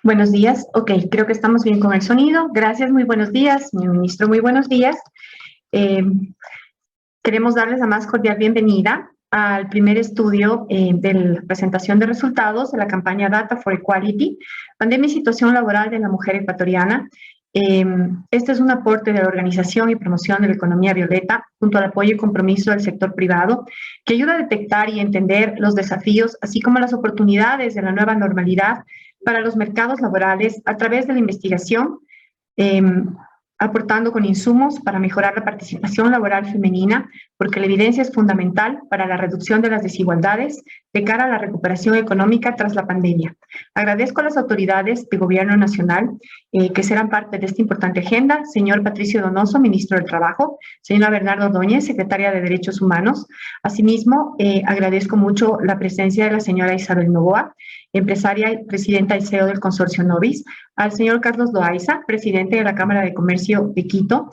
Buenos días. Ok, creo que estamos bien con el sonido. Gracias, muy buenos días. Señor ministro, muy buenos días. Queremos darles la más cordial bienvenida al primer estudio de la presentación de resultados de la campaña Data for Equality, Pandemia y Situación Laboral de la Mujer Ecuatoriana. Este es un aporte de la Organización y Promoción de la Economía Violeta, junto al apoyo y compromiso del sector privado, que ayuda a detectar y entender los desafíos, así como las oportunidades de la nueva normalidad para los mercados laborales a través de la investigación, aportando con insumos para mejorar la participación laboral femenina, porque la evidencia es fundamental para la reducción de las desigualdades de cara a la recuperación económica tras la pandemia. Agradezco a las autoridades de Gobierno Nacional que serán parte de esta importante agenda, señor Patricio Donoso, ministro del Trabajo, señora Bernardo Ordóñez, secretaria de Derechos Humanos. Asimismo, agradezco mucho la presencia de la señora Isabel Novoa, empresaria y presidenta y CEO del consorcio Novis, al señor Carlos Loaiza, presidente de la Cámara de Comercio de Quito,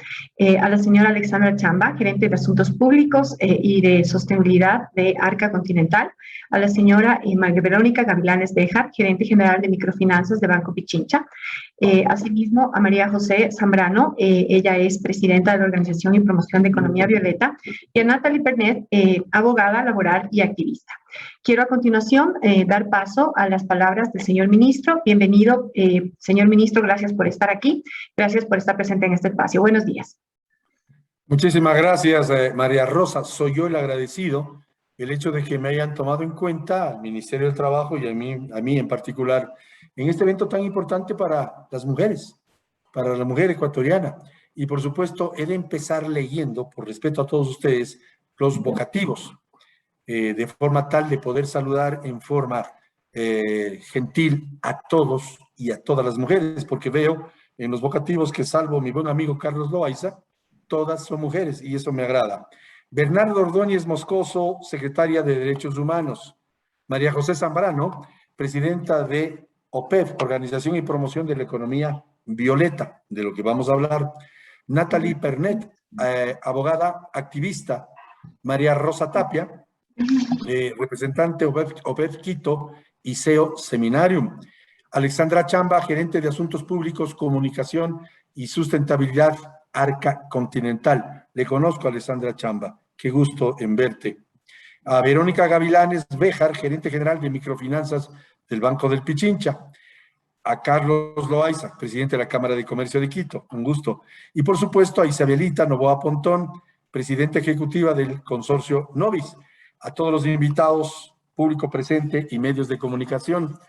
a la señora Alexandra Chamba, gerente de Asuntos Públicos y de Sostenibilidad de Arca Continental, a la señora María Verónica Gavilanes Béjar, gerente general de Microfinanzas de Banco Pichincha, asimismo a María José Zambrano, ella es presidenta de la Organización y Promoción de Economía Violeta, y a Natalie Pernet, abogada laboral y activista. Quiero a continuación dar paso a las palabras del señor ministro. Bienvenido, señor ministro, gracias por estar aquí, gracias por estar presente en este espacio. Buenos días. Muchísimas gracias, María Rosa. Soy yo el agradecido, el hecho de que me hayan tomado en cuenta al Ministerio del Trabajo y a mí en particular, en este evento tan importante para las mujeres, para la mujer ecuatoriana. Y por supuesto, he de empezar leyendo, por respeto a todos ustedes, los vocativos, de forma tal de poder saludar en forma gentil a todos y a todas las mujeres, porque veo en los vocativos que, salvo mi buen amigo Carlos Loaiza, todas son mujeres y eso me agrada. Bernardo Ordóñez Moscoso, secretaria de Derechos Humanos. María José Zambrano, presidenta de OPEV, Organización y Promoción de la Economía Violeta, de lo que vamos a hablar. Natalie Pernet, abogada activista. María Rosa Tapia, representante OPEV Quito y CEO Seminarium. Alexandra Chamba, gerente de Asuntos Públicos, Comunicación y Sustentabilidad, Arca Continental. Le conozco a Alexandra Chamba, qué gusto en verte. A Verónica Gavilanes Béjar, gerente general de Microfinanzas del Banco del Pichincha. A Carlos Loaiza, presidente de la Cámara de Comercio de Quito, un gusto. Y por supuesto a Isabelita Novoa Pontón, presidenta ejecutiva del consorcio Novis. A todos los invitados, público presente y medios de comunicación.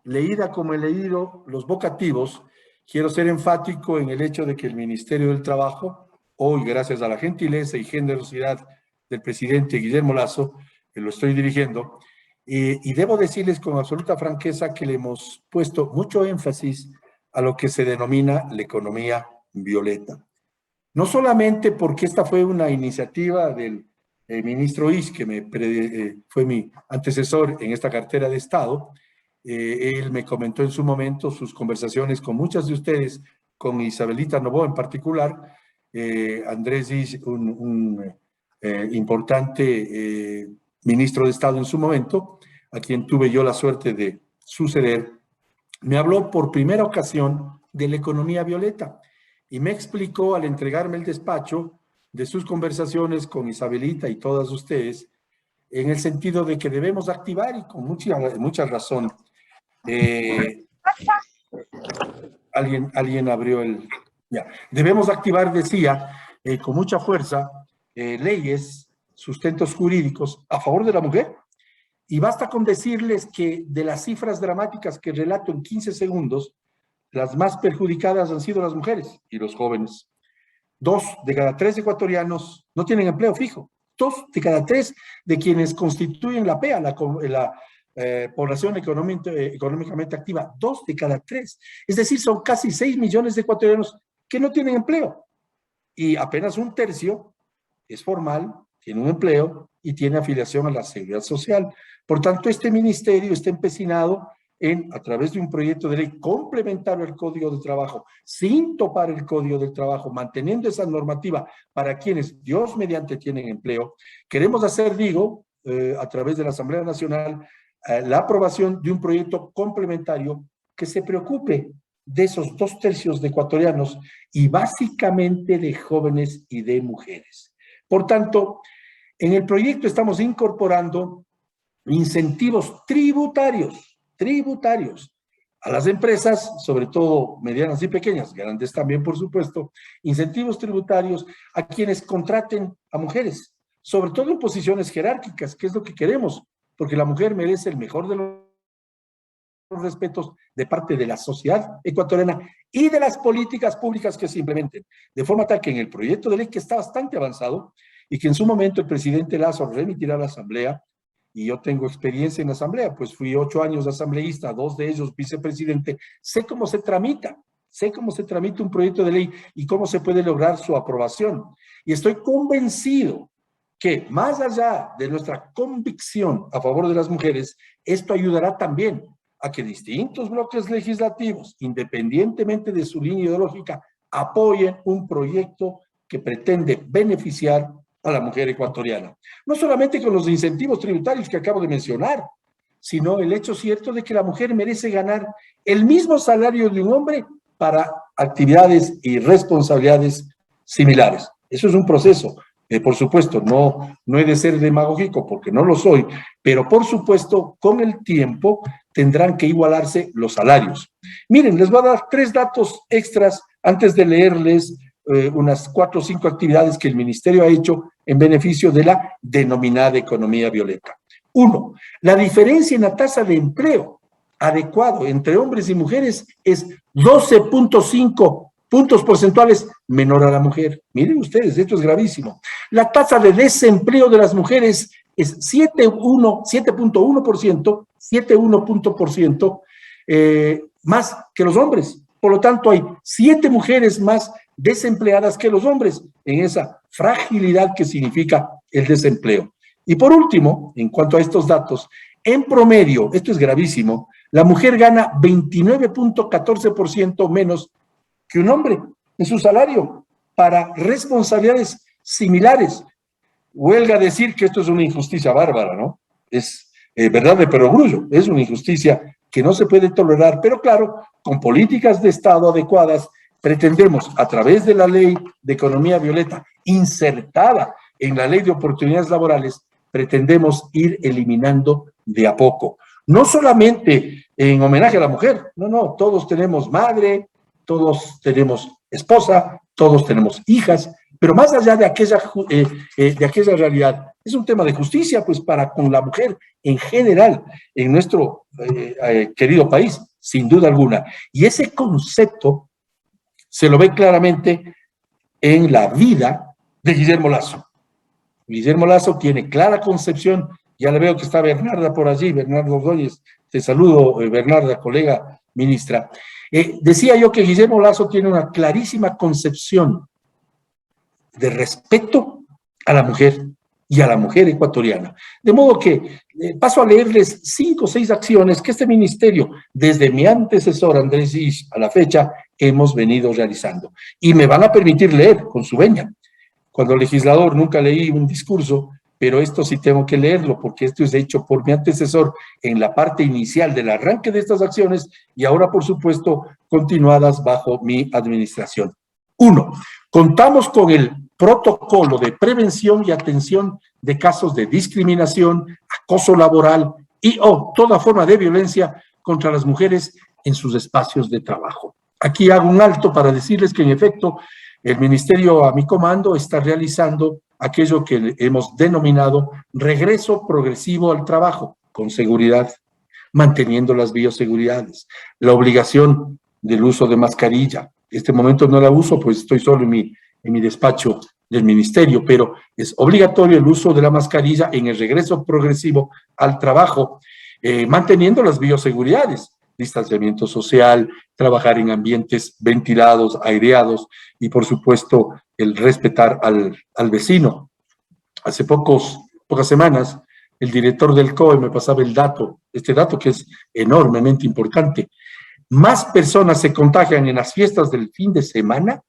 Leída como he leído los vocativos, quiero ser enfático en el hecho de que el Ministerio del Trabajo, hoy gracias a la gentileza y generosidad del presidente Guillermo Lasso, que lo estoy dirigiendo, y debo decirles con absoluta franqueza que le hemos puesto mucho énfasis a lo que se denomina la economía violeta. No solamente porque esta fue una iniciativa del ministro Is, que fue mi antecesor en esta cartera de Estado. Él me comentó en su momento sus conversaciones con muchas de ustedes, con Isabelita Novoa en particular, Andrés Is, un importante ministro de Estado en su momento, a quien tuve yo la suerte de suceder. Me habló por primera ocasión de la economía violeta. Y me explicó al entregarme el despacho de sus conversaciones con Isabelita y todas ustedes, en el sentido de que debemos activar, y con mucha razón, alguien abrió el... Ya, debemos activar, decía, con mucha fuerza, leyes, sustentos jurídicos a favor de la mujer. Y basta con decirles que de las cifras dramáticas que relato en 15 segundos, las más perjudicadas han sido las mujeres y los jóvenes. 2 de cada 3 ecuatorianos no tienen empleo fijo. 2 de cada 3 de quienes constituyen la PEA, la población económicamente activa. 2 de cada 3. Es decir, son casi 6 millones de ecuatorianos que no tienen empleo. Y apenas 1/3 es formal, tiene un empleo y tiene afiliación a la Seguridad Social. Por tanto, este ministerio está empecinado en, a través de un proyecto de ley, complementar el Código de Trabajo, sin topar el Código del Trabajo, manteniendo esa normativa para quienes Dios mediante tienen empleo. Queremos hacer, a través de la Asamblea Nacional, la aprobación de un proyecto complementario que se preocupe de esos 2/3 de ecuatorianos y básicamente de jóvenes y de mujeres. Por tanto, en el proyecto estamos incorporando incentivos tributarios a las empresas, sobre todo medianas y pequeñas, grandes también, por supuesto, incentivos tributarios a quienes contraten a mujeres, sobre todo en posiciones jerárquicas, que es lo que queremos, porque la mujer merece el mejor de los respetos de parte de la sociedad ecuatoriana y de las políticas públicas que se implementen, de forma tal que en el proyecto de ley, que está bastante avanzado y que en su momento el presidente Lazo remitirá a la Asamblea, y yo tengo experiencia en la Asamblea, pues fui 8 años asambleísta, 2 de ellos vicepresidente, sé cómo se tramita un proyecto de ley y cómo se puede lograr su aprobación. Y estoy convencido que más allá de nuestra convicción a favor de las mujeres, esto ayudará también a que distintos bloques legislativos, independientemente de su línea ideológica, apoyen un proyecto que pretende beneficiar a la mujer ecuatoriana. No solamente con los incentivos tributarios que acabo de mencionar, sino el hecho cierto de que la mujer merece ganar el mismo salario de un hombre para actividades y responsabilidades similares. Eso es un proceso. Por supuesto, no he de ser demagógico porque no lo soy, pero por supuesto, con el tiempo tendrán que igualarse los salarios. Miren, les voy a dar 3 datos extras antes de leerles unas 4 o 5 actividades que el ministerio ha hecho en beneficio de la denominada economía violeta. 1, la diferencia en la tasa de empleo adecuado entre hombres y mujeres es 12.5 puntos porcentuales menor a la mujer. Miren ustedes, esto es gravísimo. La tasa de desempleo de las mujeres es 7.1 puntos porcentuales más que los hombres. Por lo tanto, hay 7 mujeres más desempleadas que los hombres en esa fragilidad que significa el desempleo. Y por último, en cuanto a estos datos, en promedio, esto es gravísimo, la mujer gana 29.14% menos que un hombre en su salario para responsabilidades similares. Huelga decir que esto es una injusticia bárbara, ¿no? Es verdad de perogrullo, es una injusticia que no se puede tolerar, pero claro, con políticas de Estado adecuadas, pretendemos, a través de la ley de economía violeta, insertada en la ley de oportunidades laborales, pretendemos ir eliminando de a poco. No solamente en homenaje a la mujer, no, todos tenemos madre, todos tenemos esposa, todos tenemos hijas, pero más allá de aquella realidad, es un tema de justicia, pues, para con la mujer en general, en nuestro querido país, sin duda alguna. Y ese concepto se lo ve claramente en la vida de Guillermo Lasso. Guillermo Lasso tiene clara concepción, ya le veo que está Bernarda por allí, Bernardo Ordóñez, te saludo, Bernarda, colega ministra. Decía yo que Guillermo Lasso tiene una clarísima concepción de respeto a la mujer y a la mujer ecuatoriana. De modo que paso a leerles 5 o 6 acciones que este ministerio, desde mi antecesor Andrés Is a la fecha, hemos venido realizando. Y me van a permitir leer con su venia. Cuando legislador nunca leí un discurso pero esto sí tengo que leerlo porque esto es hecho por mi antecesor en la parte inicial del arranque de estas acciones y ahora, por supuesto, continuadas bajo mi administración. 1. Contamos con el protocolo de prevención y atención de casos de discriminación, acoso laboral y o toda forma de violencia contra las mujeres en sus espacios de trabajo. Aquí hago un alto para decirles que, en efecto, el Ministerio a mi comando está realizando aquello que hemos denominado regreso progresivo al trabajo, con seguridad, manteniendo las bioseguridades, la obligación del uso de mascarilla. En este momento no la uso, pues estoy solo en mi despacho del ministerio, pero es obligatorio el uso de la mascarilla en el regreso progresivo al trabajo, manteniendo las bioseguridades, distanciamiento social, trabajar en ambientes ventilados, aireados y, por supuesto, el respetar al vecino. Hace pocas semanas, el director del COE me pasaba este dato que es enormemente importante. Más personas se contagian en las fiestas del fin de semana,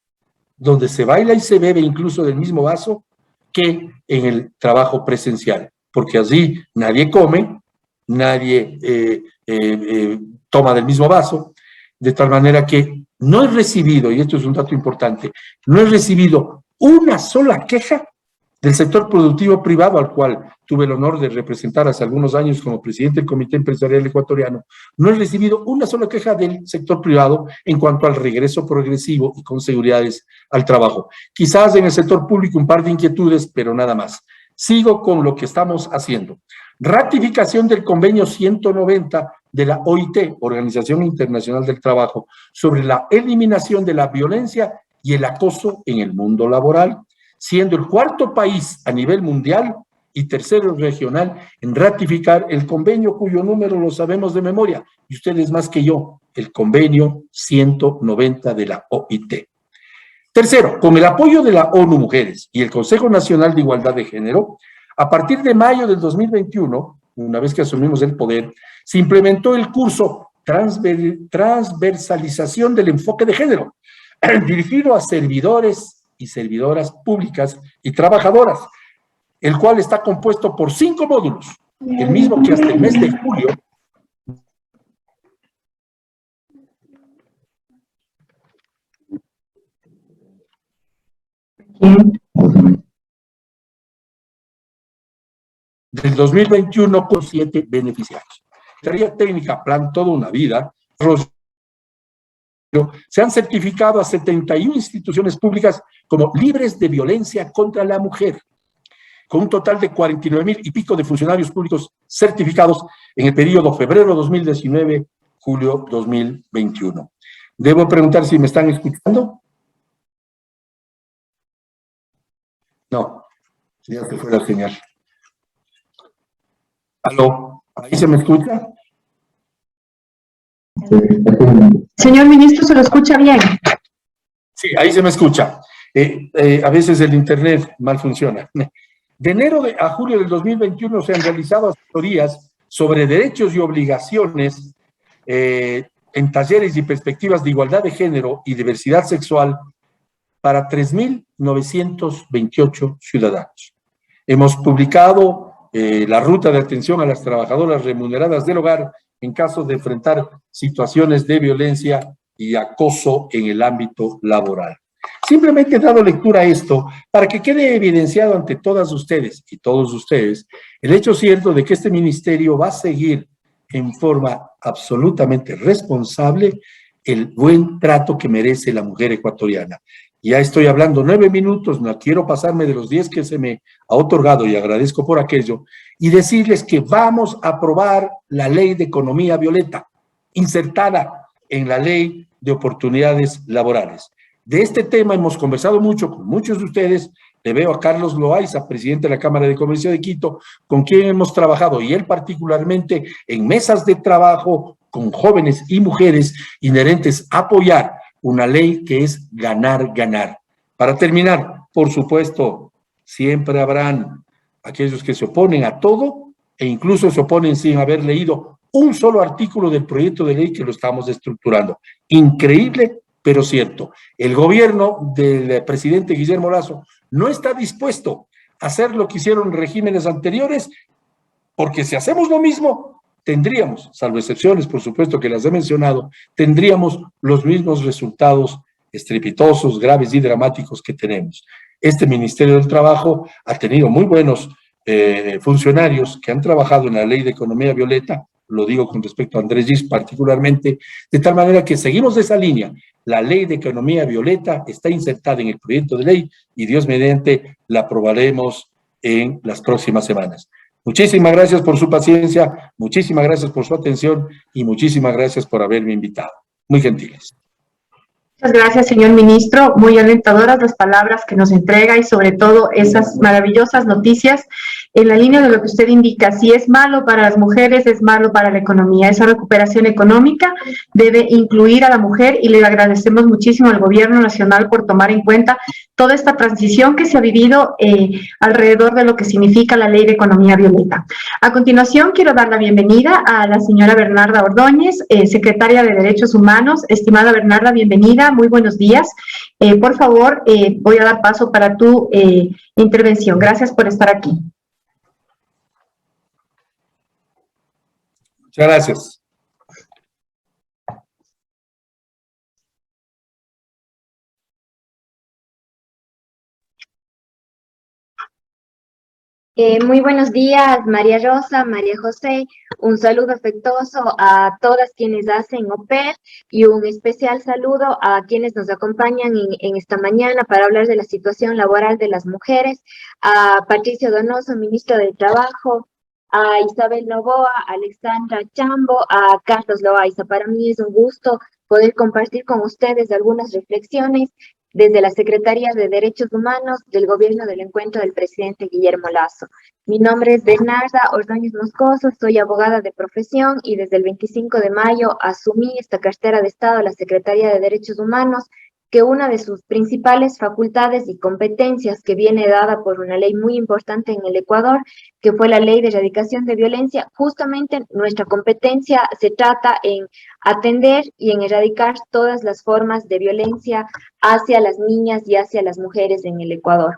donde se baila y se bebe incluso del mismo vaso, que en el trabajo presencial, porque allí nadie come, nadie toma del mismo vaso, de tal manera que no he recibido, y esto es un dato importante, no he recibido una sola queja del sector productivo privado, al cual tuve el honor de representar hace algunos años como presidente del Comité Empresarial Ecuatoriano. No he recibido una sola queja del sector privado en cuanto al regreso progresivo y con seguridades al trabajo. Quizás en el sector público un par de inquietudes, pero nada más. Sigo con lo que estamos haciendo. Ratificación del convenio 190 de la OIT, Organización Internacional del Trabajo, sobre la eliminación de la violencia y el acoso en el mundo laboral, siendo el cuarto país a nivel mundial y tercero regional en ratificar el convenio cuyo número lo sabemos de memoria, y ustedes más que yo, el convenio 190 de la OIT. Tercero, con el apoyo de la ONU Mujeres y el Consejo Nacional de Igualdad de Género, a partir de mayo del 2021, una vez que asumimos el poder, se implementó el curso Transversalización del Enfoque de Género, dirigido a servidores y servidoras públicas y trabajadoras, el cual está compuesto por 5 módulos, el mismo que hasta el mes de julio del 2021 con 7 beneficiarios. Tarea técnica, plan toda una vida, se han certificado a 71 instituciones públicas como libres de violencia contra la mujer, con un total de 49,000 y pico de funcionarios públicos certificados en el periodo febrero 2019, julio 2021. Debo preguntar si me están escuchando. No, ya se fue la señal. ¿Aló? ¿Ahí se me escucha? Señor ministro, ¿se lo escucha bien? Sí, ahí se me escucha. A veces el internet mal funciona. De enero a julio del 2021 se han realizado asesorías sobre derechos y obligaciones en talleres y perspectivas de igualdad de género y diversidad sexual para 3,928 ciudadanos. Hemos publicado la ruta de atención a las trabajadoras remuneradas del hogar en caso de enfrentar situaciones de violencia y acoso en el ámbito laboral. Simplemente he dado lectura a esto para que quede evidenciado ante todas ustedes y todos ustedes el hecho cierto de que este ministerio va a seguir en forma absolutamente responsable el buen trato que merece la mujer ecuatoriana. Ya estoy hablando 9 minutos, no quiero pasarme de los 10 que se me ha otorgado y agradezco por aquello, y decirles que vamos a aprobar la ley de economía violeta, insertada en la ley de oportunidades laborales. De este tema hemos conversado mucho con muchos de ustedes. Le veo a Carlos Loaiza, presidente de la Cámara de Comercio de Quito, con quien hemos trabajado, y él particularmente en mesas de trabajo con jóvenes y mujeres inherentes a apoyar una ley que es ganar, ganar. Para terminar, por supuesto, siempre habrán aquellos que se oponen a todo e incluso se oponen sin haber leído un solo artículo del proyecto de ley que lo estamos estructurando. Increíble, pero cierto. El gobierno del presidente Guillermo Lasso no está dispuesto hacer lo que hicieron regímenes anteriores, porque si hacemos lo mismo, tendríamos, salvo excepciones, por supuesto, que las he mencionado, tendríamos los mismos resultados estrepitosos, graves y dramáticos que tenemos. Este Ministerio del Trabajo ha tenido muy buenos funcionarios que han trabajado en la Ley de Economía Violeta, lo digo con respecto a Andrés Gis particularmente, de tal manera que seguimos esa línea. La Ley de Economía Violeta está insertada en el proyecto de ley y Dios mediante la aprobaremos en las próximas semanas. Muchísimas gracias por su paciencia, muchísimas gracias por su atención y muchísimas gracias por haberme invitado. Muy gentiles. Muchas gracias, señor ministro. Muy alentadoras las palabras que nos entrega y sobre todo esas maravillosas noticias en la línea de lo que usted indica. Si es malo para las mujeres, es malo para la economía. Esa recuperación económica debe incluir a la mujer y le agradecemos muchísimo al gobierno nacional por tomar en cuenta toda esta transición que se ha vivido alrededor de lo que significa la Ley de Economía Violeta. A continuación, quiero dar la bienvenida a la señora Bernarda Ordóñez, secretaria de Derechos Humanos. Estimada Bernarda, bienvenida. Muy buenos días. Por favor, voy a dar paso para tu intervención. Gracias por estar aquí. Muchas gracias. Muy buenos días, María Rosa, María José. Un saludo afectuoso a todas quienes hacen OPER y un especial saludo a quienes nos acompañan en esta mañana para hablar de la situación laboral de las mujeres, a Patricio Donoso, ministro del Trabajo, a Isabel Novoa, a Alexandra Chambo, a Carlos Loaiza. Para mí es un gusto poder compartir con ustedes algunas reflexiones desde la Secretaría de Derechos Humanos del Gobierno del Encuentro del presidente Guillermo Lasso. Mi nombre es Bernarda Ordóñez Moscoso, soy abogada de profesión y desde el 25 de mayo asumí esta cartera de Estado a la Secretaría de Derechos Humanos, que una de sus principales facultades y competencias que viene dada por una ley muy importante en el Ecuador, que fue la Ley de Erradicación de Violencia. Justamente nuestra competencia se trata en atender y en erradicar todas las formas de violencia hacia las niñas y hacia las mujeres en el Ecuador.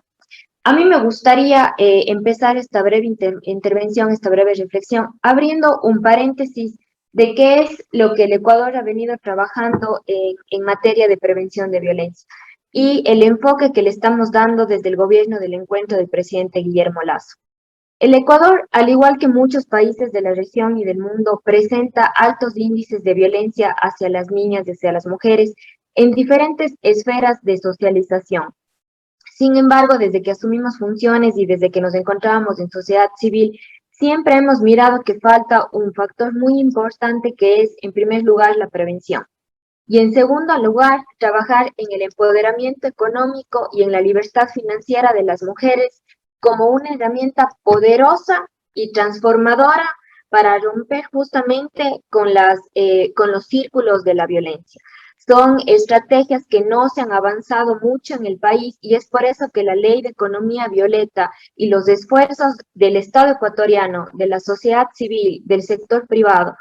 A mí me gustaría empezar esta breve intervención, esta breve reflexión, abriendo un paréntesis de qué es lo que el Ecuador ha venido trabajando en materia de prevención de violencia y el enfoque que le estamos dando desde el gobierno del encuentro del presidente Guillermo Lasso. El Ecuador, al igual que muchos países de la región y del mundo, presenta altos índices de violencia hacia las niñas y hacia las mujeres en diferentes esferas de socialización. Sin embargo, desde que asumimos funciones y desde que nos encontrábamos en sociedad civil, siempre hemos mirado que falta un factor muy importante que es, en primer lugar, la prevención. Y en segundo lugar, trabajar en el empoderamiento económico y en la libertad financiera de las mujeres como una herramienta poderosa y transformadora para romper justamente con los círculos de la violencia. Son estrategias que no se han avanzado mucho en el país y es por eso que la Ley de Economía Violeta y los esfuerzos del Estado ecuatoriano, de la sociedad civil, del sector privado,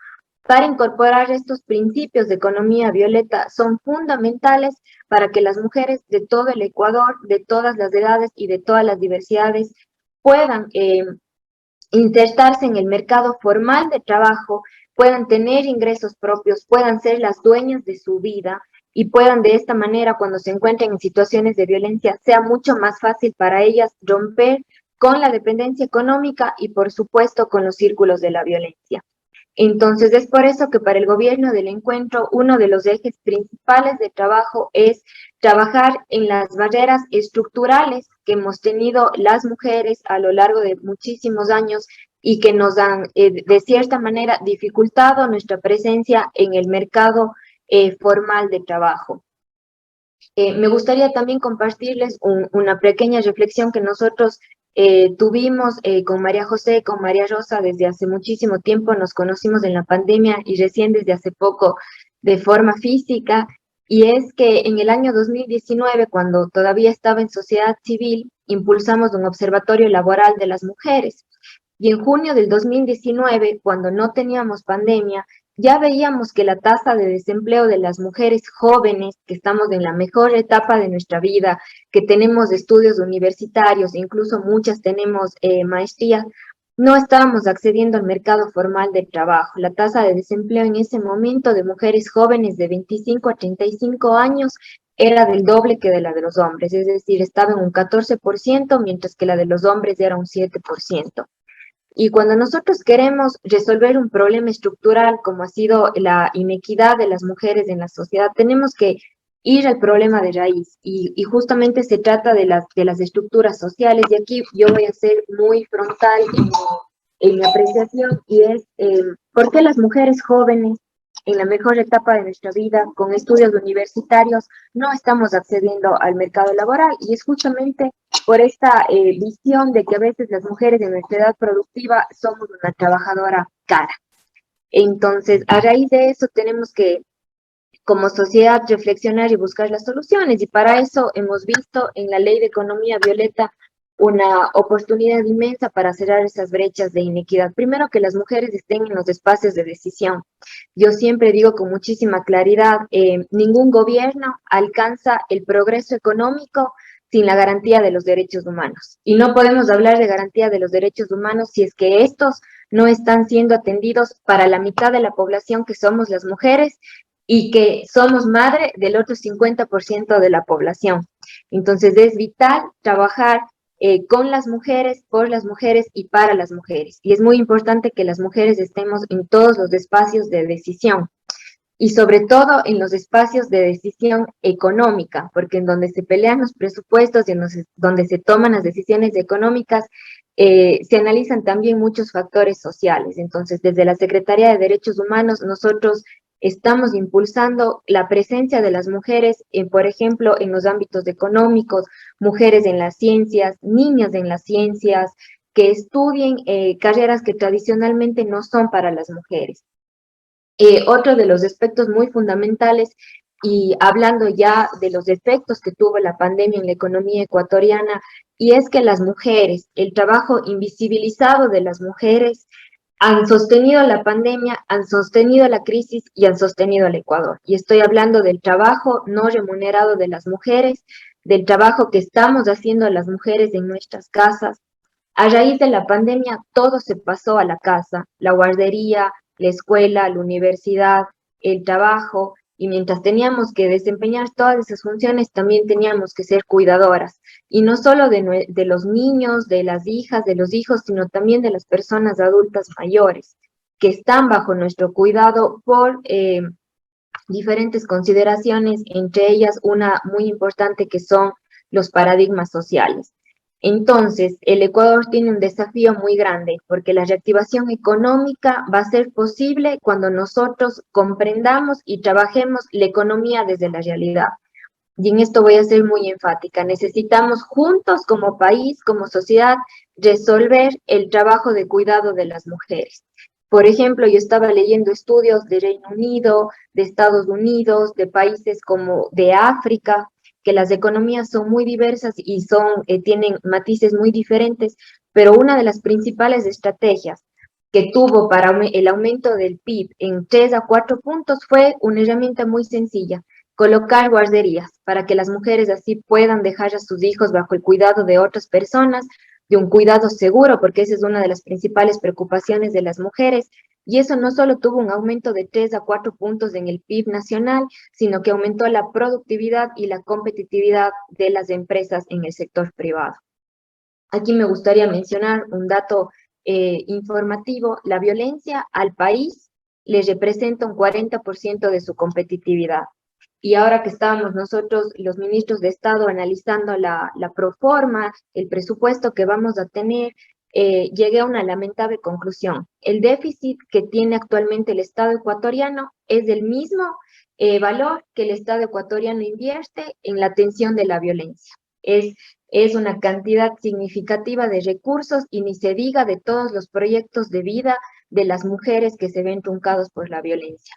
para incorporar estos principios de economía violeta son fundamentales para que las mujeres de todo el Ecuador, de todas las edades y de todas las diversidades puedan insertarse en el mercado formal de trabajo, puedan tener ingresos propios, puedan ser las dueñas de su vida y puedan de esta manera, cuando se encuentren en situaciones de violencia, sea mucho más fácil para ellas romper con la dependencia económica y, por supuesto, con los círculos de la violencia. Entonces, es por eso que para el gobierno del encuentro, uno de los ejes principales de trabajo es trabajar en las barreras estructurales que hemos tenido las mujeres a lo largo de muchísimos años y que nos han, de cierta manera, dificultado nuestra presencia en el mercado formal de trabajo. Me gustaría también compartirles una pequeña reflexión que nosotros tuvimos con María José, con María Rosa desde hace muchísimo tiempo. Nos conocimos en la pandemia y recién desde hace poco de forma física, y es que en el año 2019, cuando todavía estaba en sociedad civil, impulsamos un observatorio laboral de las mujeres. Y en junio del 2019, cuando no teníamos pandemia, ya veíamos que la tasa de desempleo de las mujeres jóvenes, que estamos en la mejor etapa de nuestra vida, que tenemos estudios universitarios, incluso muchas tenemos maestría, no estábamos accediendo al mercado formal del trabajo. La tasa de desempleo en ese momento de mujeres jóvenes de 25 a 35 años era del doble que de la de los hombres, es decir, estaba en un 14%, mientras que la de los hombres era un 7%. Y cuando nosotros queremos resolver un problema estructural como ha sido la inequidad de las mujeres en la sociedad, tenemos que ir al problema de raíz y justamente se trata de las estructuras sociales y aquí yo voy a ser muy frontal en mi apreciación y es ¿por qué las mujeres jóvenes en la mejor etapa de nuestra vida con estudios universitarios no estamos accediendo al mercado laboral? Y es justamente por esta visión de que a veces las mujeres en nuestra edad productiva somos una trabajadora cara. Entonces, a raíz de eso tenemos que, como sociedad, reflexionar y buscar las soluciones. Y para eso hemos visto en la Ley de Economía Violeta una oportunidad inmensa para cerrar esas brechas de inequidad. Primero, que las mujeres estén en los espacios de decisión. Yo siempre digo con muchísima claridad, ningún gobierno alcanza el progreso económico sin la garantía de los derechos humanos. Y no podemos hablar de garantía de los derechos humanos si es que estos no están siendo atendidos para la mitad de la población que somos las mujeres y que somos madre del otro 50% de la población. Entonces es vital trabajar con las mujeres, por las mujeres y para las mujeres. Y es muy importante que las mujeres estemos en todos los espacios de decisión y sobre todo en los espacios de decisión económica, porque en donde se pelean los presupuestos y en donde se toman las decisiones económicas, se analizan también muchos factores sociales. Entonces, desde la Secretaría de Derechos Humanos, nosotros estamos impulsando la presencia de las mujeres, por ejemplo, en los ámbitos económicos, mujeres en las ciencias, niñas en las ciencias, que estudien carreras que tradicionalmente no son para las mujeres. Otro de los aspectos muy fundamentales, y hablando ya de los efectos que tuvo la pandemia en la economía ecuatoriana, y es que las mujeres, el trabajo invisibilizado de las mujeres, han sostenido la pandemia, han sostenido la crisis y han sostenido al Ecuador. Y estoy hablando del trabajo no remunerado de las mujeres, del trabajo que estamos haciendo las mujeres en nuestras casas. A raíz de la pandemia, todo se pasó a la casa, la guardería, la escuela, la universidad, el trabajo, y mientras teníamos que desempeñar todas esas funciones, también teníamos que ser cuidadoras, y no solo de los niños, de las hijas, de los hijos, sino también de las personas adultas mayores, que están bajo nuestro cuidado por diferentes consideraciones, entre ellas una muy importante que son los paradigmas sociales. Entonces, el Ecuador tiene un desafío muy grande porque la reactivación económica va a ser posible cuando nosotros comprendamos y trabajemos la economía desde la realidad. Y en esto voy a ser muy enfática. Necesitamos juntos como país, como sociedad, resolver el trabajo de cuidado de las mujeres. Por ejemplo, yo estaba leyendo estudios de Reino Unido, de Estados Unidos, de países como de África, que las economías son muy diversas y tienen matices muy diferentes, pero una de las principales estrategias que tuvo para el aumento del PIB en 3 a 4 puntos fue una herramienta muy sencilla: colocar guarderías para que las mujeres así puedan dejar a sus hijos bajo el cuidado de otras personas, de un cuidado seguro, porque esa es una de las principales preocupaciones de las mujeres. Y eso no solo tuvo un aumento de 3 a 4 puntos en el PIB nacional, sino que aumentó la productividad y la competitividad de las empresas en el sector privado. Aquí me gustaría mencionar un dato informativo: la violencia al país le representa un 40% de su competitividad. Y ahora que estábamos nosotros, los ministros de Estado, analizando la proforma, el presupuesto que vamos a tener, llegué a una lamentable conclusión. El déficit que tiene actualmente el Estado ecuatoriano es del mismo valor que el Estado ecuatoriano invierte en la atención de la violencia. Es una cantidad significativa de recursos y ni se diga de todos los proyectos de vida de las mujeres que se ven truncados por la violencia.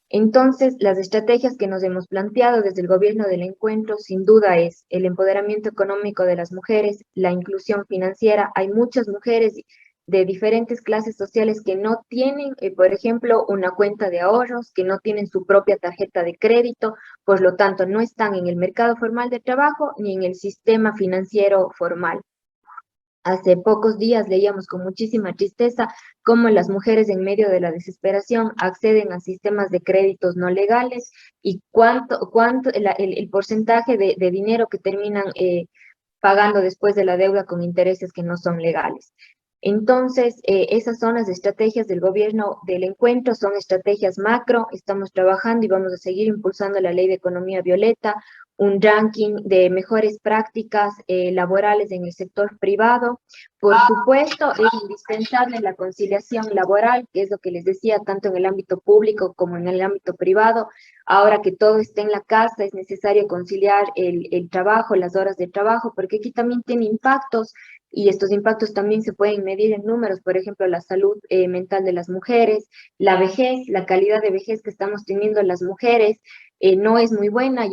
Entonces, las estrategias que nos hemos planteado desde el gobierno del encuentro, sin duda, es el empoderamiento económico de las mujeres, la inclusión financiera. Hay muchas mujeres de diferentes clases sociales que no tienen, por ejemplo, una cuenta de ahorros, que no tienen su propia tarjeta de crédito, por lo tanto no están en el mercado formal de trabajo ni en el sistema financiero formal. Hace pocos días leíamos con muchísima tristeza cómo las mujeres en medio de la desesperación acceden a sistemas de créditos no legales y el porcentaje de dinero que terminan pagando después de la deuda con intereses que no son legales. Entonces, esas son las estrategias del gobierno del encuentro, son estrategias macro, estamos trabajando y vamos a seguir impulsando la ley de economía violeta, un ranking de mejores prácticas laborales en el sector privado. Por supuesto, es indispensable la conciliación laboral, que es lo que les decía, tanto en el ámbito público como en el ámbito privado. Ahora que todo está en la casa, es necesario conciliar el trabajo, las horas de trabajo, porque aquí también tiene impactos y estos impactos también se pueden medir en números, por ejemplo, la salud mental de las mujeres, la vejez, la calidad de vejez que estamos teniendo las mujeres no es muy buena,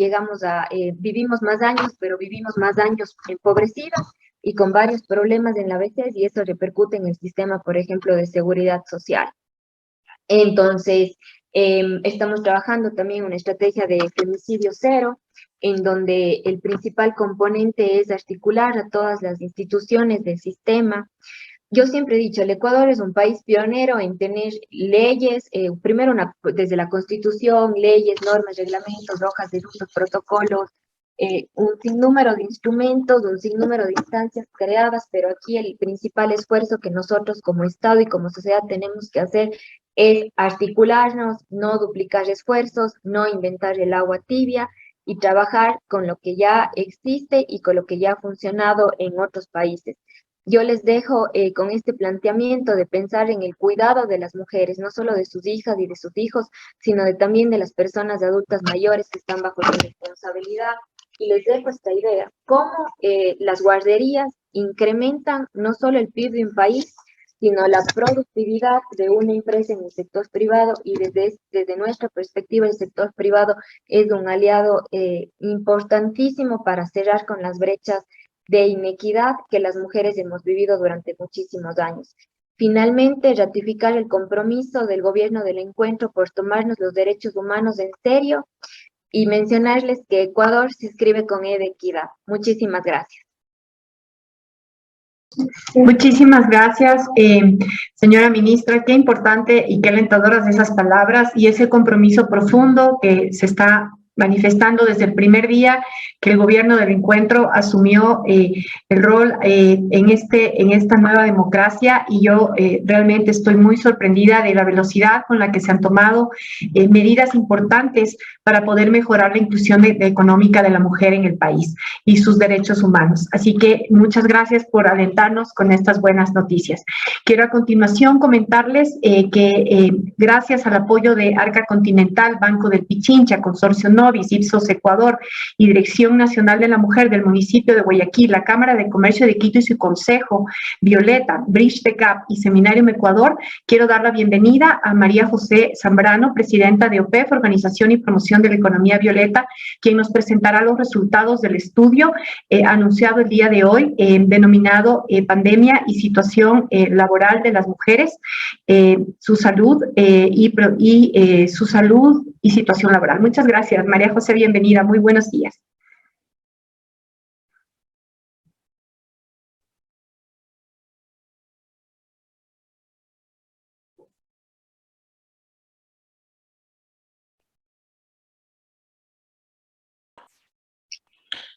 vivimos más años, pero vivimos más años empobrecidas y con varios problemas en la vejez y eso repercute en el sistema, por ejemplo, de seguridad social. Entonces, estamos trabajando también una estrategia de femicidio cero, en donde el principal componente es articular a todas las instituciones del sistema. Yo siempre he dicho, el Ecuador es un país pionero en tener leyes, primero desde la Constitución, leyes, normas, reglamentos, hojas de ruta, protocolos, un sinnúmero de instrumentos, un sinnúmero de instancias creadas, pero aquí el principal esfuerzo que nosotros como Estado y como sociedad tenemos que hacer es articularnos, no duplicar esfuerzos, no inventar el agua tibia y trabajar con lo que ya existe y con lo que ya ha funcionado en otros países. Yo les dejo con este planteamiento de pensar en el cuidado de las mujeres, no solo de sus hijas y de sus hijos, sino también de las personas adultas mayores que están bajo su responsabilidad. Y les dejo esta idea, cómo las guarderías incrementan no solo el PIB de un país, sino la productividad de una empresa en el sector privado y desde nuestra perspectiva el sector privado es un aliado importantísimo para cerrar con las brechas de inequidad que las mujeres hemos vivido durante muchísimos años. Finalmente, ratificar el compromiso del gobierno del encuentro por tomarnos los derechos humanos en serio y mencionarles que Ecuador se inscribe con E de equidad. Muchísimas gracias. Muchísimas gracias, señora ministra. Qué importante y qué alentadoras esas palabras y ese compromiso profundo que se está manifestando desde el primer día que el gobierno del encuentro asumió el rol en esta nueva democracia y yo realmente estoy muy sorprendida de la velocidad con la que se han tomado medidas importantes para poder mejorar la inclusión económica de la mujer en el país y sus derechos humanos. Así que muchas gracias por alentarnos con estas buenas noticias. Quiero a continuación comentarles que gracias al apoyo de Arca Continental, Banco del Pichincha, Consorcio Novis, Ipsos Ecuador y Dirección Nacional de la Mujer del municipio de Guayaquil, la Cámara de Comercio de Quito y su Consejo, Violeta, Bridge the Gap y Seminarium Ecuador, quiero dar la bienvenida a María José Zambrano, presidenta de OPEF, Organización y Promoción de la Economía Violeta, quien nos presentará los resultados del estudio anunciado el día de hoy, denominado Pandemia y Situación Laboral de las Mujeres, su salud su salud y situación laboral. Muchas gracias, María José, bienvenida, muy buenos días.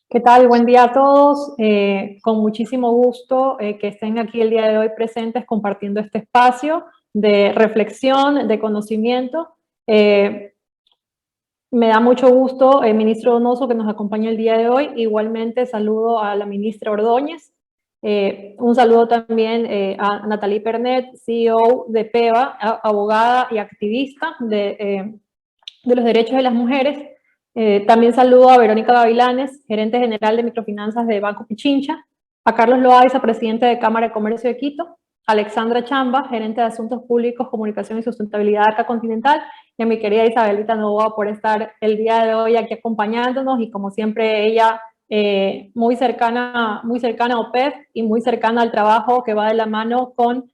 ¿Qué tal? Buen día a todos. Con muchísimo gusto que estén aquí el día de hoy presentes compartiendo este espacio de reflexión, de conocimiento. Me da mucho gusto, ministro Donoso, que nos acompaña el día de hoy. Igualmente saludo a la ministra Ordóñez. Un saludo también a Nathalie Pernet, CEO de PEVA, abogada y activista de los derechos de las mujeres. También saludo a Verónica Gavilanes, gerente general de microfinanzas de Banco Pichincha, a Carlos Loaiza, presidente de Cámara de Comercio de Quito, a Alexandra Chamba, gerente de Asuntos Públicos, Comunicación y Sustentabilidad de Arca Continental, y a mi querida Isabelita Novoa por estar el día de hoy aquí acompañándonos y como siempre ella muy cercana a OPEF y muy cercana al trabajo que va de la mano con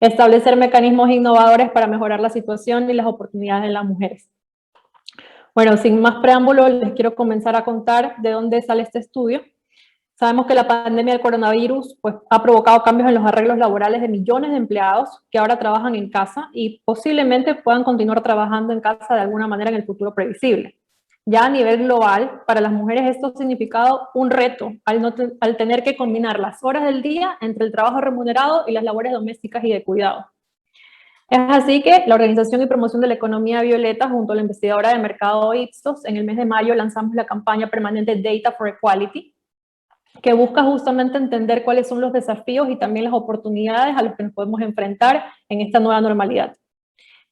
establecer mecanismos innovadores para mejorar la situación y las oportunidades de las mujeres. Bueno, sin más preámbulo, les quiero comenzar a contar de dónde sale este estudio. Sabemos que la pandemia del coronavirus pues, ha provocado cambios en los arreglos laborales de millones de empleados que ahora trabajan en casa y posiblemente puedan continuar trabajando en casa de alguna manera en el futuro previsible. Ya a nivel global, para las mujeres esto ha significado un reto al tener que combinar las horas del día entre el trabajo remunerado y las labores domésticas y de cuidado. Es así que la Organización y Promoción de la Economía Violeta, junto a la investigadora de mercado Ipsos, en el mes de mayo lanzamos la campaña permanente Data for Equality, que busca justamente entender cuáles son los desafíos y también las oportunidades a los que nos podemos enfrentar en esta nueva normalidad.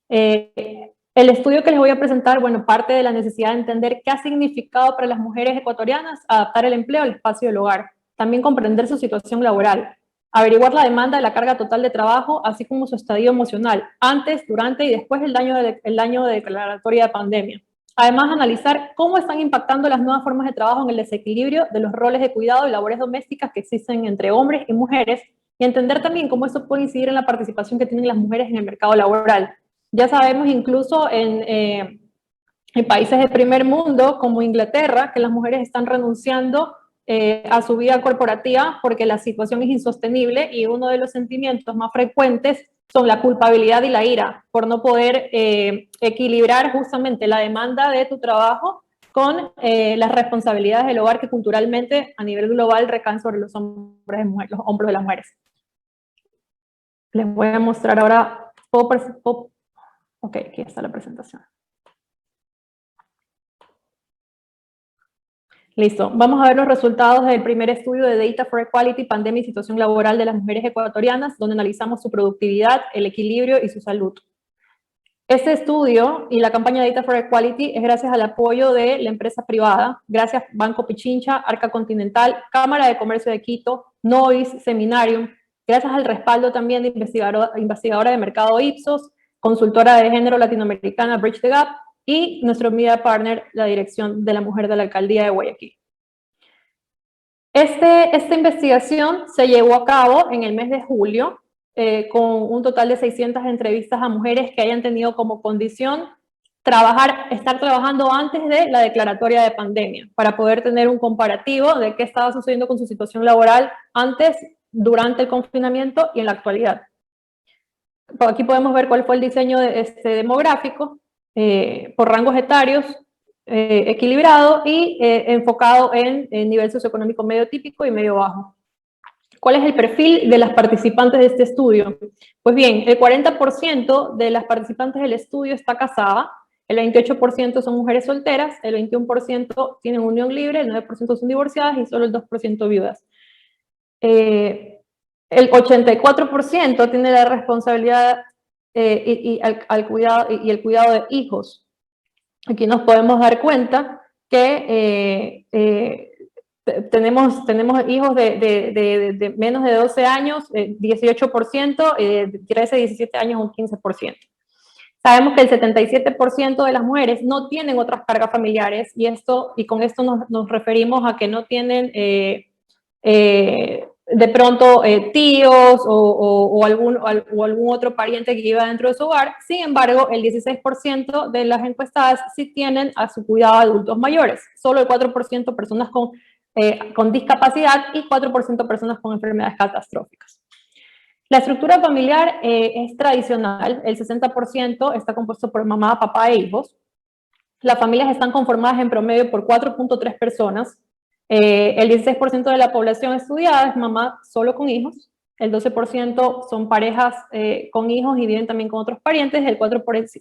El estudio que les voy a presentar, bueno, parte de la necesidad de entender qué ha significado para las mujeres ecuatorianas adaptar el empleo al espacio del hogar, también comprender su situación laboral, averiguar la demanda de la carga total de trabajo, así como su estadio emocional, antes, durante y después del año de declaratoria de pandemia. Además, analizar cómo están impactando las nuevas formas de trabajo en el desequilibrio de los roles de cuidado y labores domésticas que existen entre hombres y mujeres, y entender también cómo esto puede incidir en la participación que tienen las mujeres en el mercado laboral. Ya sabemos incluso en países de primer mundo, como Inglaterra, que las mujeres están renunciando a su vida corporativa porque la situación es insostenible y uno de los sentimientos más frecuentes son la culpabilidad y la ira por no poder equilibrar justamente la demanda de tu trabajo con las responsabilidades del hogar que culturalmente a nivel global recaen sobre los hombros de las mujeres. Les voy a mostrar ahora, ok, aquí está la presentación. Listo, vamos a ver los resultados del primer estudio de Data for Equality, Pandemia y Situación Laboral de las Mujeres Ecuatorianas, donde analizamos su productividad, el equilibrio y su salud. Este estudio y la campaña Data for Equality es gracias al apoyo de la empresa privada, gracias Banco Pichincha, Arca Continental, Cámara de Comercio de Quito, Nois, Seminarium, gracias al respaldo también de investigadora de mercado Ipsos, consultora de género latinoamericana Bridge the Gap, y nuestro media partner, la Dirección de la Mujer de la Alcaldía de Guayaquil. Esta investigación se llevó a cabo en el mes de julio, con un total de 600 entrevistas a mujeres que hayan tenido como condición estar trabajando antes de la declaratoria de pandemia, para poder tener un comparativo de qué estaba sucediendo con su situación laboral antes, durante el confinamiento y en la actualidad. Aquí podemos ver cuál fue el diseño demográfico, por rangos etarios, equilibrado y enfocado en nivel socioeconómico medio típico y medio bajo. ¿Cuál es el perfil de las participantes de este estudio? Pues bien, el 40% de las participantes del estudio está casada, el 28% son mujeres solteras, el 21% tienen unión libre, el 9% son divorciadas y solo el 2% viudas. El 84% tiene la responsabilidad y el cuidado de hijos. Aquí nos podemos dar cuenta que tenemos hijos de menos de 12 años, 18%, de 13 a 17 años un 15%. Sabemos que el 77% de las mujeres no tienen otras cargas familiares y con esto nos referimos a que no tienen de pronto tíos o algún otro pariente que viva dentro de su hogar. Sin embargo, el 16% de las encuestadas sí tienen a su cuidado adultos mayores, solo el 4% personas con discapacidad y 4% personas con enfermedades catastróficas. La estructura familiar es tradicional, el 60% está compuesto por mamá, papá e hijos. Las familias están conformadas en promedio por 4.3 personas. El 16% de la población estudiada es mamá solo con hijos, el 12% son parejas con hijos y viven también con otros parientes, y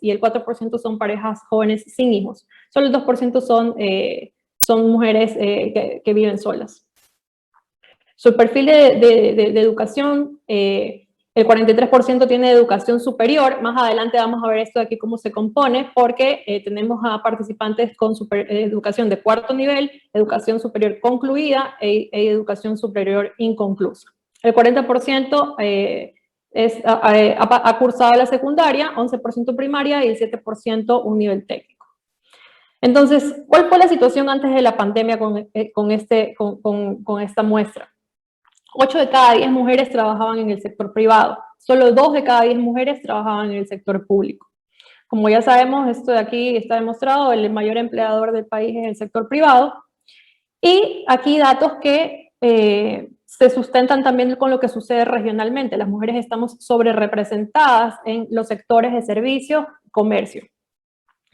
el 4% son parejas jóvenes sin hijos. Solo el 2% son mujeres que viven solas. Su perfil de educación, el 43% tiene educación superior. Más adelante vamos a ver esto de aquí cómo se compone, porque tenemos a participantes con educación de cuarto nivel, educación superior concluida e educación superior inconclusa. El 40% ha cursado la secundaria, 11% primaria y el 7% un nivel técnico. Entonces, ¿cuál fue la situación antes de la pandemia con esta muestra? 8 de cada 10 mujeres trabajaban en el sector privado, solo 2 de cada 10 mujeres trabajaban en el sector público. Como ya sabemos, esto de aquí está demostrado, el mayor empleador del país es el sector privado. Y aquí datos que se sustentan también con lo que sucede regionalmente. Las mujeres estamos sobre-representadas en los sectores de servicios, comercio.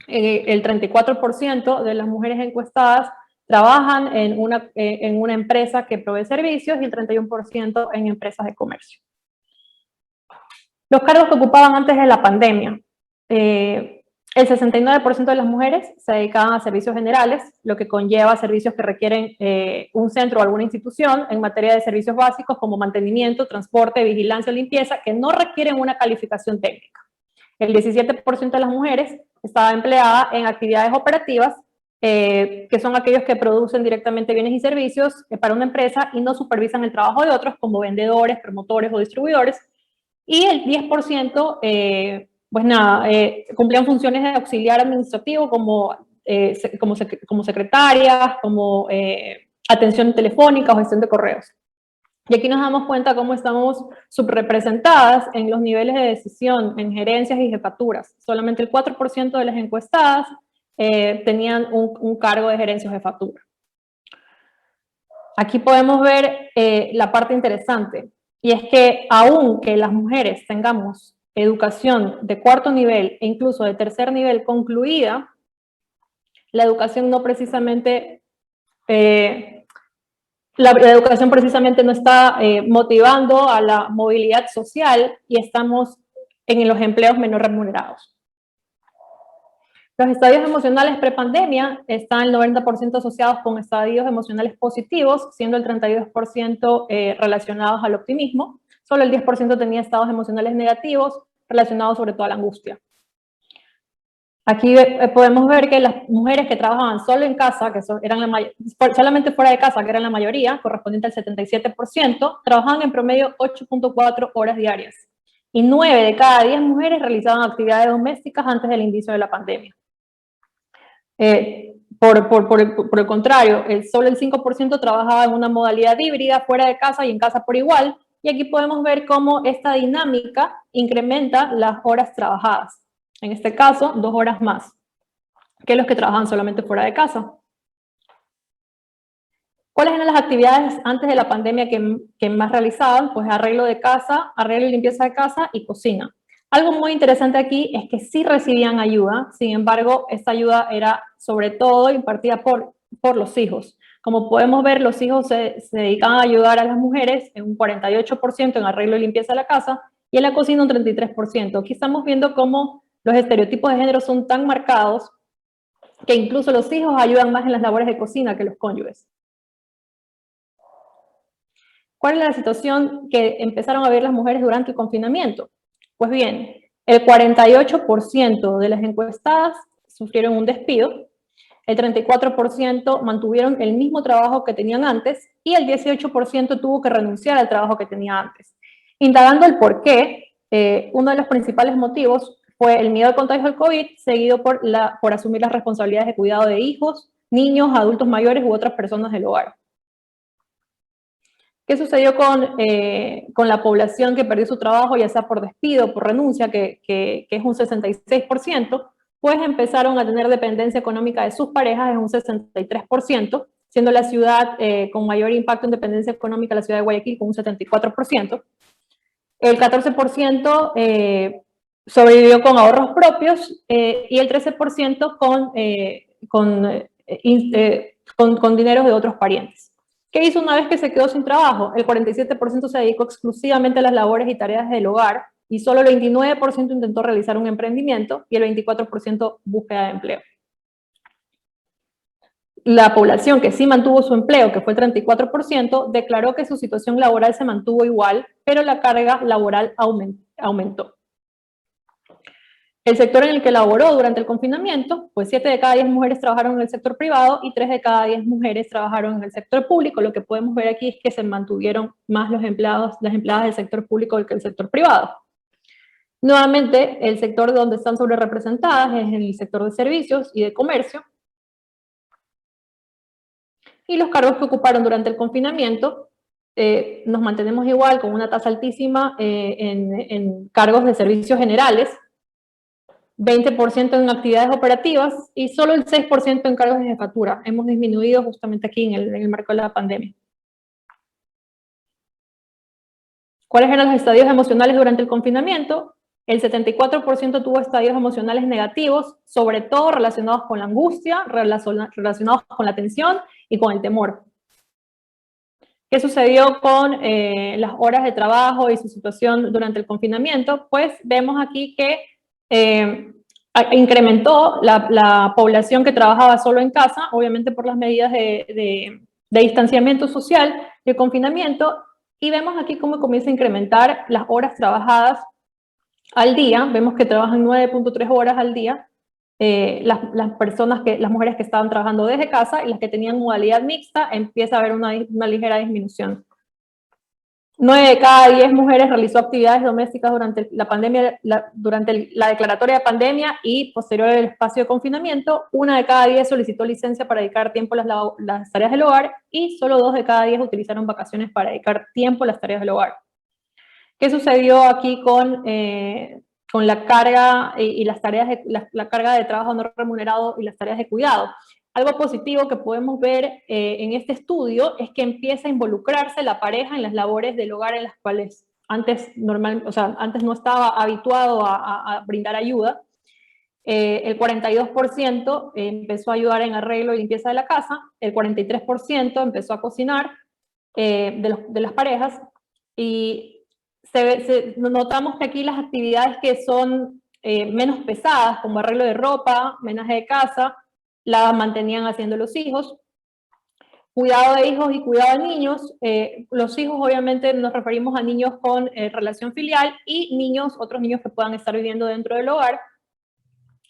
El 34% de las mujeres encuestadas trabajan en una empresa que provee servicios y el 31% en empresas de comercio. Los cargos que ocupaban antes de la pandemia. El 69% de las mujeres se dedicaban a servicios generales, lo que conlleva servicios que requieren un centro o alguna institución en materia de servicios básicos como mantenimiento, transporte, vigilancia o limpieza, que no requieren una calificación técnica. El 17% de las mujeres estaba empleada en actividades operativas, que son aquellos que producen directamente bienes y servicios para una empresa y no supervisan el trabajo de otros, como vendedores, promotores o distribuidores. Y el 10%, pues nada, cumplían funciones de auxiliar administrativo como secretarias, como atención telefónica o gestión de correos. Y aquí nos damos cuenta cómo estamos subrepresentadas en los niveles de decisión, en gerencias y jefaturas. Solamente el 4% de las encuestadas tenían un cargo de gerencia o jefatura. Aquí podemos ver la parte interesante, y es que aunque las mujeres tengamos educación de cuarto nivel e incluso de tercer nivel concluida, la educación no precisamente... La educación precisamente no está motivando a la movilidad social y estamos en los empleos menos remunerados. Los estadios emocionales prepandemia están el 90% asociados con estadios emocionales positivos, siendo el 32% relacionados al optimismo. Solo el 10% tenía estados emocionales negativos relacionados sobre todo a la angustia. Aquí podemos ver que las mujeres que trabajaban solo en casa, que solamente fuera de casa, que eran la mayoría, correspondiente al 77%, trabajaban en promedio 8.4 horas diarias. Y 9 de cada 10 mujeres realizaban actividades domésticas antes del inicio de la pandemia. Por el contrario, solo el 5% trabajaba en una modalidad híbrida, fuera de casa y en casa por igual. Y aquí podemos ver cómo esta dinámica incrementa las horas trabajadas. En este caso, 2 horas más que los que trabajan solamente fuera de casa. ¿Cuáles eran las actividades antes de la pandemia que más realizaban? Pues arreglo de casa, arreglo y limpieza de casa y cocina. Algo muy interesante aquí es que sí recibían ayuda, sin embargo, esta ayuda era sobre todo impartida por los hijos. Como podemos ver, los hijos se dedicaban a ayudar a las mujeres en un 48% en arreglo y limpieza de la casa y en la cocina un 33%. Aquí estamos viendo cómo los estereotipos de género son tan marcados que incluso los hijos ayudan más en las labores de cocina que los cónyuges. ¿Cuál es la situación que empezaron a ver las mujeres durante el confinamiento? Pues bien, el 48% de las encuestadas sufrieron un despido, el 34% mantuvieron el mismo trabajo que tenían antes y el 18% tuvo que renunciar al trabajo que tenía antes. Indagando el por qué, uno de los principales motivos fue el miedo al contagio del COVID, seguido por asumir las responsabilidades de cuidado de hijos, niños, adultos mayores u otras personas del hogar. ¿Qué sucedió con la población que perdió su trabajo, ya sea por despido o por renuncia, que es un 66%? Pues empezaron a tener dependencia económica de sus parejas en un 63%, siendo la ciudad con mayor impacto en dependencia económica la ciudad de Guayaquil con un 74%. El 14% sobrevivió con ahorros propios y el 13% con dinero de otros parientes. ¿Qué hizo una vez que se quedó sin trabajo? El 47% se dedicó exclusivamente a las labores y tareas del hogar y solo el 29% intentó realizar un emprendimiento y el 24% búsqueda de empleo. La población que sí mantuvo su empleo, que fue el 34%, declaró que su situación laboral se mantuvo igual, pero la carga laboral aumentó. El sector en el que laboró durante el confinamiento, pues 7 de cada 10 mujeres trabajaron en el sector privado y 3 de cada 10 mujeres trabajaron en el sector público. Lo que podemos ver aquí es que se mantuvieron más las empleadas del sector público que el sector privado. Nuevamente, el sector donde están sobre representadas es el sector de servicios y de comercio. Y los cargos que ocuparon durante el confinamiento nos mantenemos igual con una tasa altísima en cargos de servicios generales, 20% en actividades operativas y solo el 6% en cargos de jefatura. Hemos disminuido justamente aquí en el marco de la pandemia. ¿Cuáles eran los estadios emocionales durante el confinamiento? El 74% tuvo estadios emocionales negativos, sobre todo relacionados con la angustia, relacionados con la tensión y con el temor. ¿Qué sucedió con las horas de trabajo y su situación durante el confinamiento? Pues vemos aquí que incrementó la población que trabajaba solo en casa, obviamente por las medidas de distanciamiento social, de confinamiento, y vemos aquí cómo comienza a incrementar las horas trabajadas al día. Vemos que trabajan 9.3 horas al día las mujeres que estaban trabajando desde casa, y las que tenían modalidad mixta empieza a haber una ligera disminución. 9 de cada 10 mujeres realizó actividades domésticas durante la pandemia, durante la declaratoria de pandemia y posterior al espacio de confinamiento. 1 de cada 10 solicitó licencia para dedicar tiempo a las tareas del hogar, y solo 2 de cada 10 utilizaron vacaciones para dedicar tiempo a las tareas del hogar. ¿Qué sucedió aquí con la carga y las tareas la carga de trabajo no remunerado y las tareas de cuidado? Algo positivo que podemos ver en este estudio es que empieza a involucrarse la pareja en las labores del hogar, en las cuales antes no estaba habituado a brindar ayuda. El 42% empezó a ayudar en arreglo y limpieza de la casa, el 43% empezó a cocinar de las parejas, y notamos que aquí las actividades que son menos pesadas, como arreglo de ropa, menaje de casa, la mantenían haciendo los hijos. Cuidado de hijos y cuidado de niños. Los hijos, obviamente, nos referimos a niños con relación filial, y otros niños que puedan estar viviendo dentro del hogar.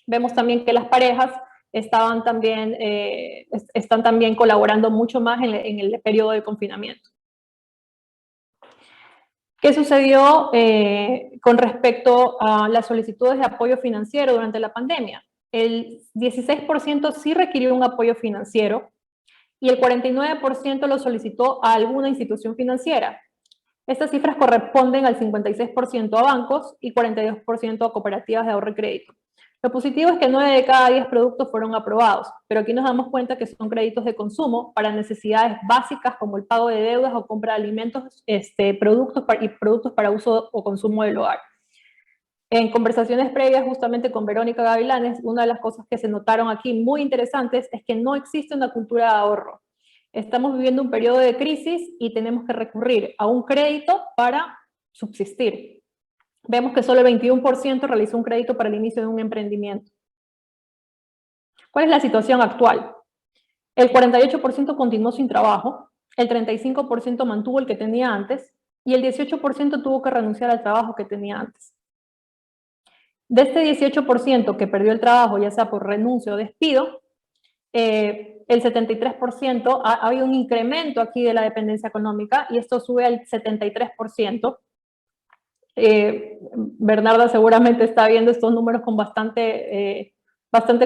Vemos también que las parejas están también colaborando mucho más en el periodo de confinamiento. ¿Qué sucedió con respecto a las solicitudes de apoyo financiero durante la pandemia? El 16% sí requirió un apoyo financiero, y el 49% lo solicitó a alguna institución financiera. Estas cifras corresponden al 56% a bancos y 42% a cooperativas de ahorro y crédito. Lo positivo es que 9 de cada 10 productos fueron aprobados, pero aquí nos damos cuenta que son créditos de consumo para necesidades básicas como el pago de deudas o compra de alimentos, productos para uso o consumo del hogar. En conversaciones previas justamente con Verónica Gavilanes, una de las cosas que se notaron aquí muy interesantes es que no existe una cultura de ahorro. Estamos viviendo un periodo de crisis y tenemos que recurrir a un crédito para subsistir. Vemos que solo el 21% realizó un crédito para el inicio de un emprendimiento. ¿Cuál es la situación actual? El 48% continuó sin trabajo, el 35% mantuvo el que tenía antes, y el 18% tuvo que renunciar al trabajo que tenía antes. De este 18% que perdió el trabajo, ya sea por renuncia o despido, el 73% ha habido un incremento aquí de la dependencia económica, y esto sube al 73%. Bernarda seguramente está viendo estos números con bastante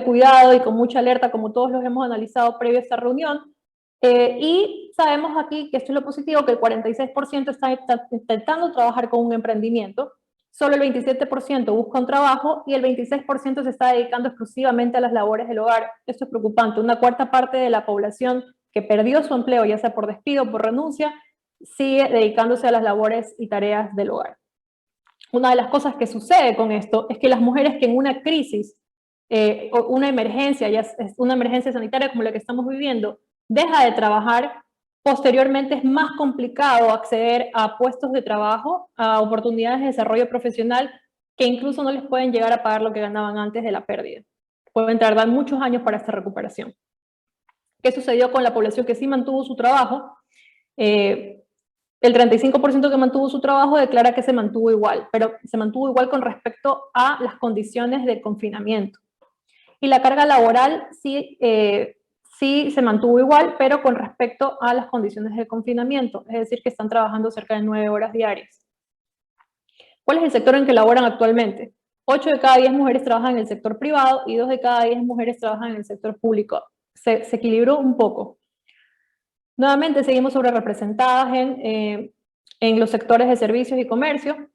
cuidado y con mucha alerta, como todos los hemos analizado previo a esta reunión. Y sabemos aquí que esto es lo positivo, que el 46% está intentando trabajar con un emprendimiento, solo el 27% busca un trabajo, y el 26% se está dedicando exclusivamente a las labores del hogar. Esto es preocupante. Una cuarta parte de la población que perdió su empleo, ya sea por despido o por renuncia, sigue dedicándose a las labores y tareas del hogar. Una de las cosas que sucede con esto es que las mujeres que en una crisis, o una emergencia, ya es una emergencia sanitaria como la que estamos viviendo, deja de trabajar, posteriormente es más complicado acceder a puestos de trabajo, a oportunidades de desarrollo profesional, que incluso no les pueden llegar a pagar lo que ganaban antes de la pérdida. Pueden tardar muchos años para esta recuperación. ¿Qué sucedió con la población que sí mantuvo su trabajo? El 35% que mantuvo su trabajo declara que se mantuvo igual, pero se mantuvo igual con respecto a las condiciones de confinamiento. Y la carga laboral sí se mantuvo igual, pero con respecto a las condiciones de confinamiento, es decir, que están trabajando cerca de 9 horas diarias. ¿Cuál es el sector en que laboran actualmente? 8 de cada 10 mujeres trabajan en el sector privado y 2 de cada 10 mujeres trabajan en el sector público. Se equilibró un poco. Nuevamente seguimos sobre representadas en los sectores de servicios y comercio,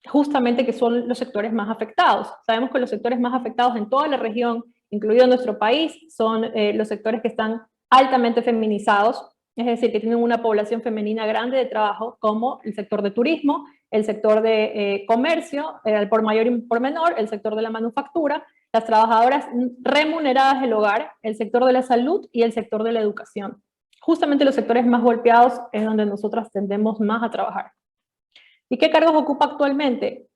justamente que son los sectores más afectados. Sabemos que los sectores más afectados en toda la región, incluido nuestro país, son los sectores que están altamente feminizados, es decir, que tienen una población femenina grande de trabajo, como el sector de turismo, el sector de comercio, por mayor y por menor, el sector de la manufactura, las trabajadoras remuneradas del hogar, el sector de la salud y el sector de la educación. Justamente los sectores más golpeados es donde nosotras tendemos más a trabajar. ¿Y qué cargos ocupa actualmente?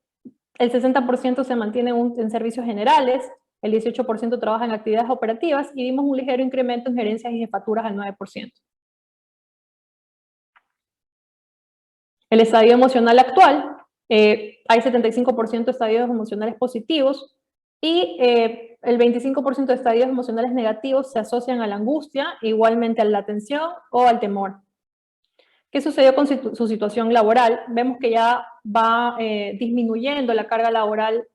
El 60% se mantiene en servicios generales, el 18% trabaja en actividades operativas y vimos un ligero incremento en gerencias y jefaturas al 9%. El estadio emocional actual, hay 75% de estadios emocionales positivos y el 25% de estadios emocionales negativos se asocian a la angustia, igualmente a la tensión o al temor. ¿Qué sucedió con su situación laboral? Vemos que ya va disminuyendo la carga laboral,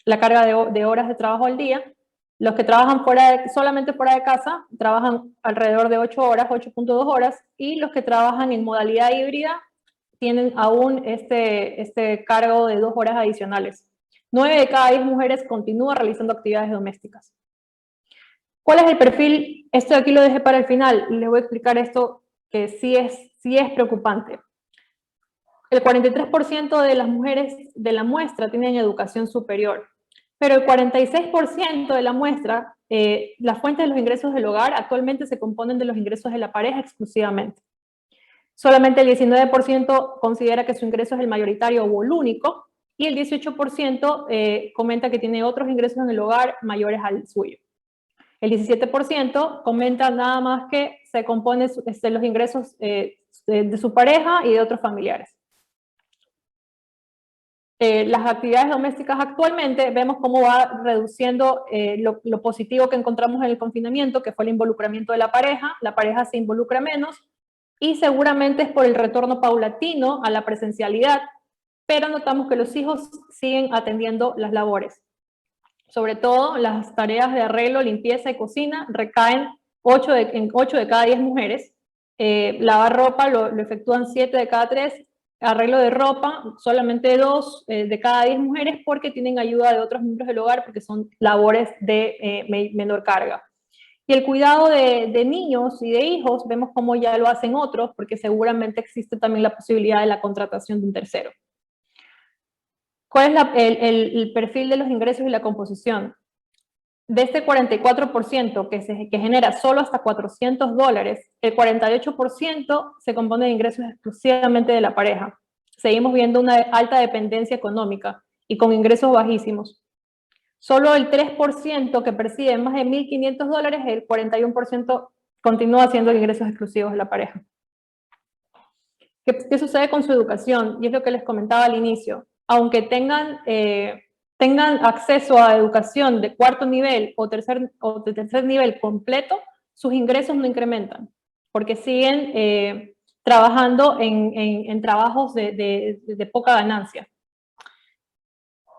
la carga de horas de trabajo al día. Los que trabajan solamente fuera de casa trabajan alrededor de 8 horas, 8.2 horas, y los que trabajan en modalidad híbrida tienen aún este cargo de 2 horas adicionales. 9 de cada 10 mujeres continúan realizando actividades domésticas. ¿Cuál es el perfil? Esto de aquí lo dejé para el final, y les voy a explicar esto que sí es preocupante. El 43% de las mujeres de la muestra tienen educación superior, pero el 46% de la muestra, las fuentes de los ingresos del hogar actualmente se componen de los ingresos de la pareja exclusivamente. Solamente el 19% considera que su ingreso es el mayoritario o el único, y el 18% comenta que tiene otros ingresos en el hogar mayores al suyo. El 17% comenta nada más que se componen los ingresos de su pareja y de otros familiares. Las actividades domésticas actualmente vemos cómo va reduciendo lo positivo que encontramos en el confinamiento, que fue el involucramiento de la pareja se involucra menos, y seguramente es por el retorno paulatino a la presencialidad, pero notamos que los hijos siguen atendiendo las labores. Sobre todo las tareas de arreglo, limpieza y cocina recaen en 8 de cada 10 mujeres. Lavar ropa lo efectúan 7 de cada 3, arreglo de ropa solamente 2 de cada 10 mujeres, porque tienen ayuda de otros miembros del hogar, porque son labores de menor carga. Y el cuidado de niños y de hijos, vemos cómo ya lo hacen otros, porque seguramente existe también la posibilidad de la contratación de un tercero. ¿Cuál es el perfil de los ingresos y la composición? De este 44% que genera solo hasta $400, el 48% se compone de ingresos exclusivamente de la pareja. Seguimos viendo una alta dependencia económica y con ingresos bajísimos. Solo el 3% que percibe más de $1.500, el 41% continúa siendo ingresos exclusivos de la pareja. ¿Qué sucede con su educación? Y es lo que les comentaba al inicio. Aunque tengan acceso a educación de cuarto nivel o de tercer nivel completo, sus ingresos no incrementan, porque siguen trabajando en trabajos de poca ganancia.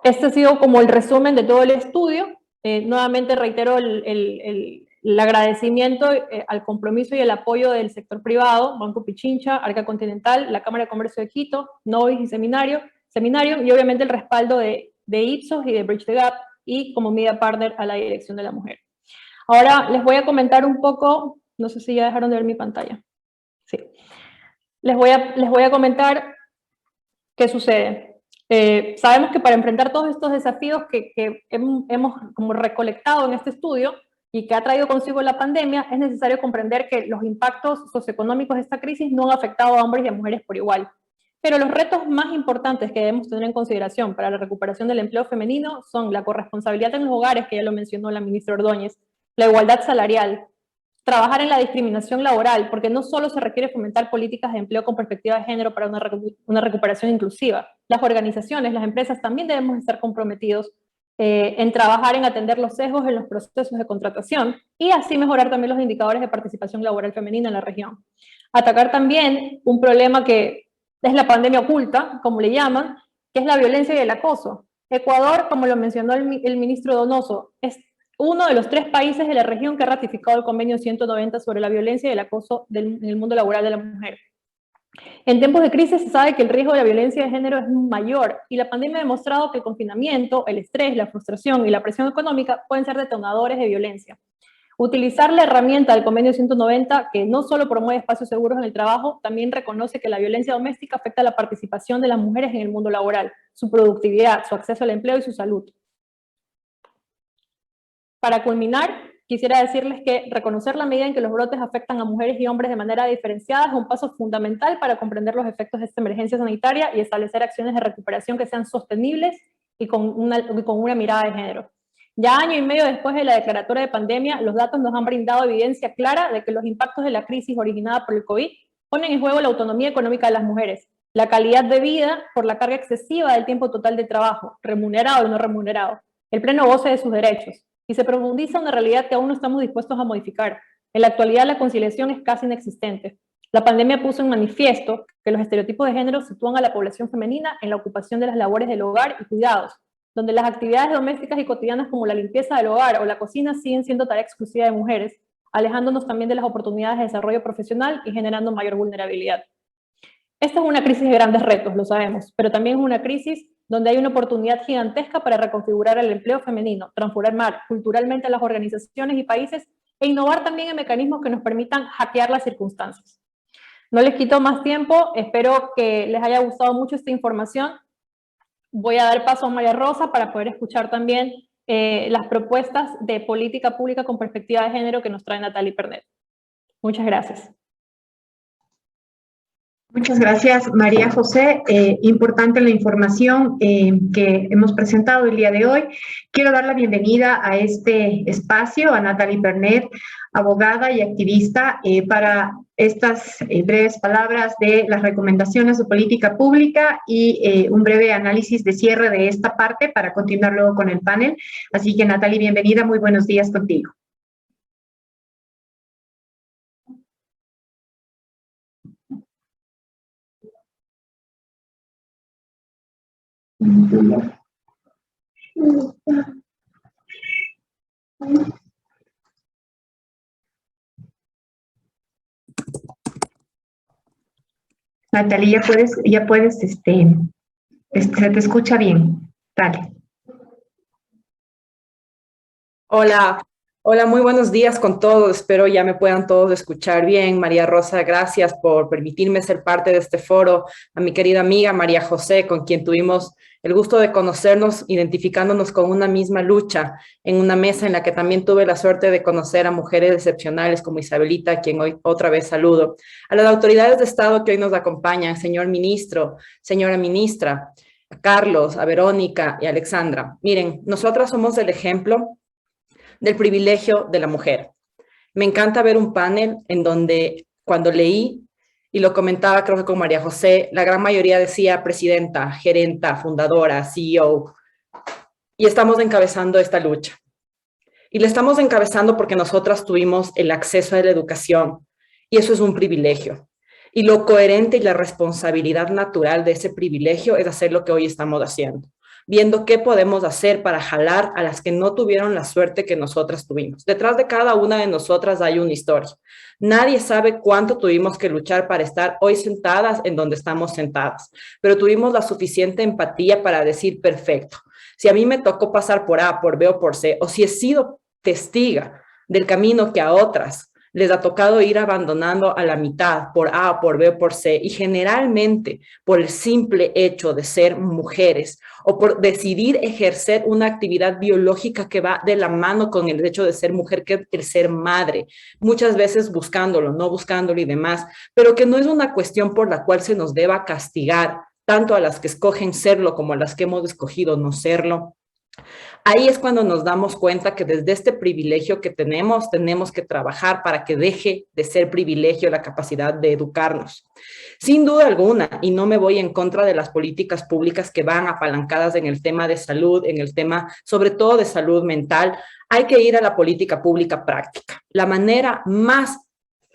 Este ha sido como el resumen de todo el estudio. Nuevamente reitero el agradecimiento al compromiso y el apoyo del sector privado, Banco Pichincha, Arca Continental, la Cámara de Comercio de Quito, Novis y Seminario, y obviamente el respaldo de Ipsos y de Bridge the Gap, y como media partner a la Dirección de la Mujer. Ahora les voy a comentar un poco, no sé si ya dejaron de ver mi pantalla. Sí. Les voy a comentar qué sucede. Sabemos que para enfrentar todos estos desafíos que hemos como recolectado en este estudio y que ha traído consigo la pandemia, es necesario comprender que los impactos socioeconómicos de esta crisis no han afectado a hombres y a mujeres por igual. Pero los retos más importantes que debemos tener en consideración para la recuperación del empleo femenino son la corresponsabilidad en los hogares, que ya lo mencionó la ministra Ordóñez, la igualdad salarial, trabajar en la discriminación laboral, porque no solo se requiere fomentar políticas de empleo con perspectiva de género para una recuperación inclusiva. Las organizaciones, las empresas también debemos estar comprometidos en trabajar en atender los sesgos en los procesos de contratación y así mejorar también los indicadores de participación laboral femenina en la región. Atacar también un problema que es la pandemia oculta, como le llaman, que es la violencia y el acoso. Ecuador, como lo mencionó el ministro Donoso, uno de los 3 países de la región que ha ratificado el convenio 190 sobre la violencia y el acoso en el mundo laboral de la mujer. En tiempos de crisis se sabe que el riesgo de la violencia de género es mayor y la pandemia ha demostrado que el confinamiento, el estrés, la frustración y la presión económica pueden ser detonadores de violencia. Utilizar la herramienta del convenio 190, que no solo promueve espacios seguros en el trabajo, también reconoce que la violencia doméstica afecta la participación de las mujeres en el mundo laboral, su productividad, su acceso al empleo y su salud. Para culminar, quisiera decirles que reconocer la medida en que los brotes afectan a mujeres y hombres de manera diferenciada es un paso fundamental para comprender los efectos de esta emergencia sanitaria y establecer acciones de recuperación que sean sostenibles y con una mirada de género. Ya año y medio después de la declaratoria de pandemia, los datos nos han brindado evidencia clara de que los impactos de la crisis originada por el COVID ponen en juego la autonomía económica de las mujeres, la calidad de vida por la carga excesiva del tiempo total de trabajo, remunerado y no remunerado, el pleno goce de sus derechos, y se profundiza una realidad que aún no estamos dispuestos a modificar. En la actualidad la conciliación es casi inexistente. La pandemia puso en manifiesto que los estereotipos de género sitúan a la población femenina en la ocupación de las labores del hogar y cuidados, donde las actividades domésticas y cotidianas como la limpieza del hogar o la cocina siguen siendo tarea exclusiva de mujeres, alejándonos también de las oportunidades de desarrollo profesional y generando mayor vulnerabilidad. Esta es una crisis de grandes retos, lo sabemos, pero también es una crisis donde hay una oportunidad gigantesca para reconfigurar el empleo femenino, transformar culturalmente a las organizaciones y países e innovar también en mecanismos que nos permitan hackear las circunstancias. No les quito más tiempo, espero que les haya gustado mucho esta información. Voy a dar paso a María Rosa para poder escuchar también las propuestas de política pública con perspectiva de género que nos trae Natalie Pernet. Muchas gracias. Muchas gracias, María José. Importante la información que hemos presentado el día de hoy. Quiero dar la bienvenida a este espacio a Natalie Pernet, abogada y activista, para estas breves palabras de las recomendaciones de política pública y un breve análisis de cierre de esta parte para continuar luego con el panel. Así que, Natalie, bienvenida. Muy buenos días contigo. Natalia, ya puedes, se te escucha bien. Dale. Hola, muy buenos días con todos. Espero ya me puedan todos escuchar bien. María Rosa, gracias por permitirme ser parte de este foro. A mi querida amiga María José, con quien tuvimos el gusto de conocernos, identificándonos con una misma lucha en una mesa en la que también tuve la suerte de conocer a mujeres excepcionales como Isabelita, a quien hoy otra vez saludo. A las autoridades de Estado que hoy nos acompañan, señor ministro, señora ministra, a Carlos, a Verónica y a Alexandra. Miren, nosotras somos el ejemplo del privilegio de la mujer. Me encanta ver un panel en donde cuando leí, y lo comentaba creo que con María José, la gran mayoría decía presidenta, gerenta, fundadora, CEO, y estamos encabezando esta lucha. Y la estamos encabezando porque nosotras tuvimos el acceso a la educación, y eso es un privilegio. Y lo coherente y la responsabilidad natural de ese privilegio es hacer lo que hoy estamos haciendo, viendo qué podemos hacer para jalar a las que no tuvieron la suerte que nosotras tuvimos. Detrás de cada una de nosotras hay una historia. Nadie sabe cuánto tuvimos que luchar para estar hoy sentadas en donde estamos sentadas, pero tuvimos la suficiente empatía para decir, perfecto, si a mí me tocó pasar por A, por B o por C, o si he sido testiga del camino que a otras les ha tocado ir abandonando a la mitad por A, por B o por C, y generalmente por el simple hecho de ser mujeres o por decidir ejercer una actividad biológica que va de la mano con el hecho de ser mujer, que es el ser madre, muchas veces buscándolo, no buscándolo y demás, pero que no es una cuestión por la cual se nos deba castigar tanto a las que escogen serlo como a las que hemos escogido no serlo. Ahí es cuando nos damos cuenta que desde este privilegio que tenemos que trabajar para que deje de ser privilegio la capacidad de educarnos. Sin duda alguna, y no me voy en contra de las políticas públicas que van apalancadas en el tema de salud, en el tema sobre todo de salud mental, hay que ir a la política pública práctica. La manera más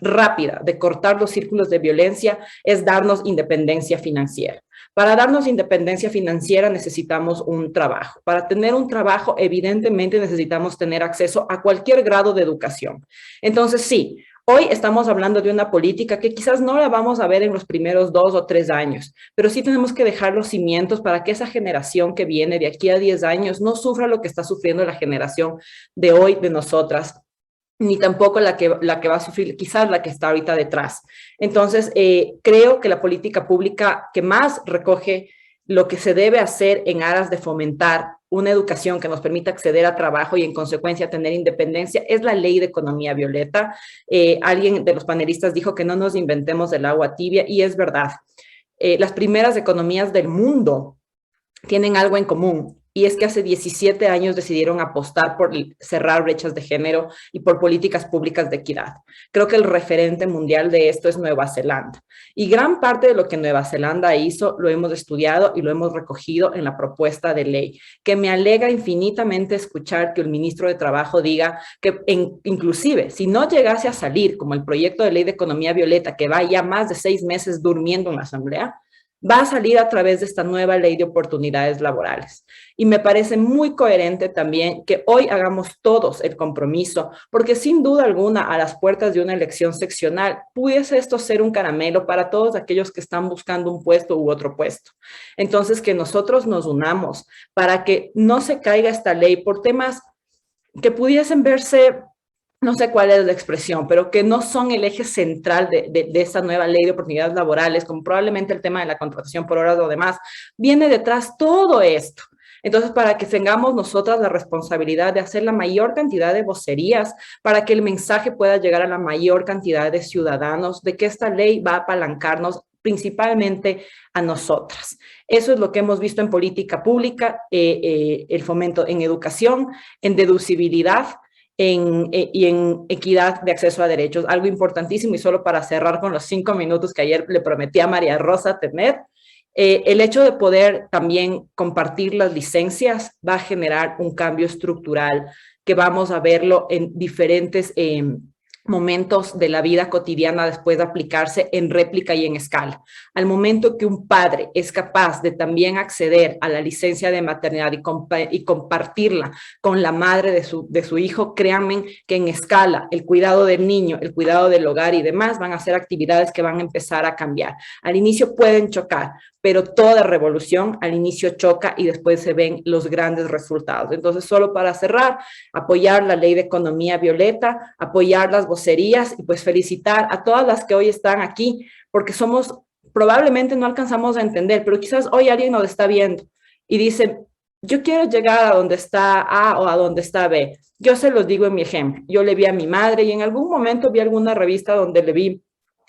rápida de cortar los círculos de violencia es darnos independencia financiera. Para darnos independencia financiera necesitamos un trabajo. Para tener un trabajo, evidentemente necesitamos tener acceso a cualquier grado de educación. Entonces, sí, hoy estamos hablando de una política que quizás no la vamos a ver en los primeros 2 o 3 años, pero sí tenemos que dejar los cimientos para que esa generación que viene de aquí a 10 años no sufra lo que está sufriendo la generación de hoy, de nosotras, ni tampoco la que va a sufrir, quizás la que está ahorita detrás. Entonces, creo que la política pública que más recoge lo que se debe hacer en aras de fomentar una educación que nos permita acceder a trabajo y en consecuencia tener independencia es la Ley de Economía Violeta. Alguien de los panelistas dijo que no nos inventemos el agua tibia y es verdad. Las primeras economías del mundo tienen algo en común. Y es que hace 17 años decidieron apostar por cerrar brechas de género y por políticas públicas de equidad. Creo que el referente mundial de esto es Nueva Zelanda. Y gran parte de lo que Nueva Zelanda hizo lo hemos estudiado y lo hemos recogido en la propuesta de ley, que me alegra infinitamente escuchar que el ministro de Trabajo diga que inclusive si no llegase a salir como el proyecto de ley de economía violeta, que va ya más de 6 meses durmiendo en la Asamblea, va a salir a través de esta nueva ley de oportunidades laborales. Y me parece muy coherente también que hoy hagamos todos el compromiso, porque sin duda alguna a las puertas de una elección seccional pudiese esto ser un caramelo para todos aquellos que están buscando un puesto u otro puesto. Entonces, que nosotros nos unamos para que no se caiga esta ley por temas que pudiesen verse, no sé cuál es la expresión, pero que no son el eje central de esta nueva ley de oportunidades laborales, como probablemente el tema de la contratación por horas o demás, viene detrás todo esto. Entonces, para que tengamos nosotras la responsabilidad de hacer la mayor cantidad de vocerías para que el mensaje pueda llegar a la mayor cantidad de ciudadanos de que esta ley va a apalancarnos principalmente a nosotras. Eso es lo que hemos visto en política pública, el fomento en educación, en deducibilidad, y en equidad de acceso a derechos, algo importantísimo. Y solo para cerrar con los 5 minutos que ayer le prometí a María Rosa tener, el hecho de poder también compartir las licencias va a generar un cambio estructural que vamos a verlo en diferentes momentos de la vida cotidiana después de aplicarse en réplica y en escala. Al momento que un padre es capaz de también acceder a la licencia de maternidad y compartirla con la madre de su hijo, créanme que en escala el cuidado del niño, el cuidado del hogar y demás van a ser actividades que van a empezar a cambiar. Al inicio pueden chocar, pero toda revolución al inicio choca y después se ven los grandes resultados. Entonces, solo para cerrar, apoyar la ley de economía violeta, apoyar las vocerías y pues felicitar a todas las que hoy están aquí, porque probablemente no alcanzamos a entender, pero quizás hoy alguien nos está viendo y dice, yo quiero llegar a donde está A o a donde está B. Yo se los digo en mi ejemplo. Yo le vi a mi madre y en algún momento vi alguna revista donde le vi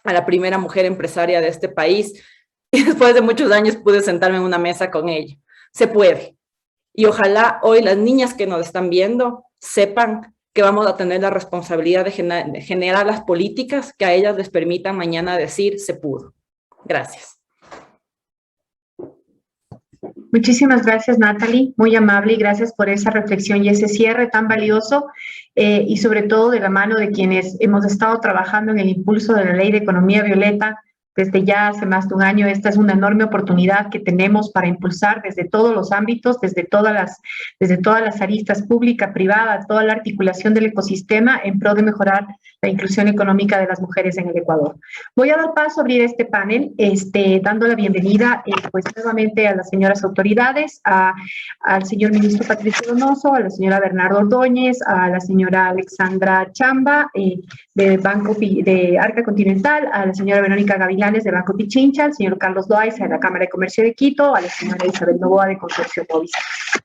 a la primera mujer empresaria de este país. Y después de muchos años pude sentarme en una mesa con ella. Se puede. Y ojalá hoy las niñas que nos están viendo sepan que vamos a tener la responsabilidad de generar las políticas que a ellas les permitan mañana decir se pudo. Gracias. Muchísimas gracias, Natalie, muy amable, y gracias por esa reflexión y ese cierre tan valioso, y sobre todo de la mano de quienes hemos estado trabajando en el impulso de la Ley de Economía Violeta desde ya hace más de un año. Esta es una enorme oportunidad que tenemos para impulsar desde todos los ámbitos, desde todas las aristas, pública, privada, toda la articulación del ecosistema en pro de mejorar la inclusión económica de las mujeres en el Ecuador. Voy a dar paso a abrir este panel, dando la bienvenida pues nuevamente a las señoras autoridades, al señor ministro Patricio Donoso, a la señora Bernardo Ordóñez, a la señora Alexandra Chamba, de Arca Continental, a la señora Verónica Gavilán de Banco Pichincha, al señor Carlos Loaiza de la Cámara de Comercio de Quito, a la señora Isabel Novoa de Consorcio Movis.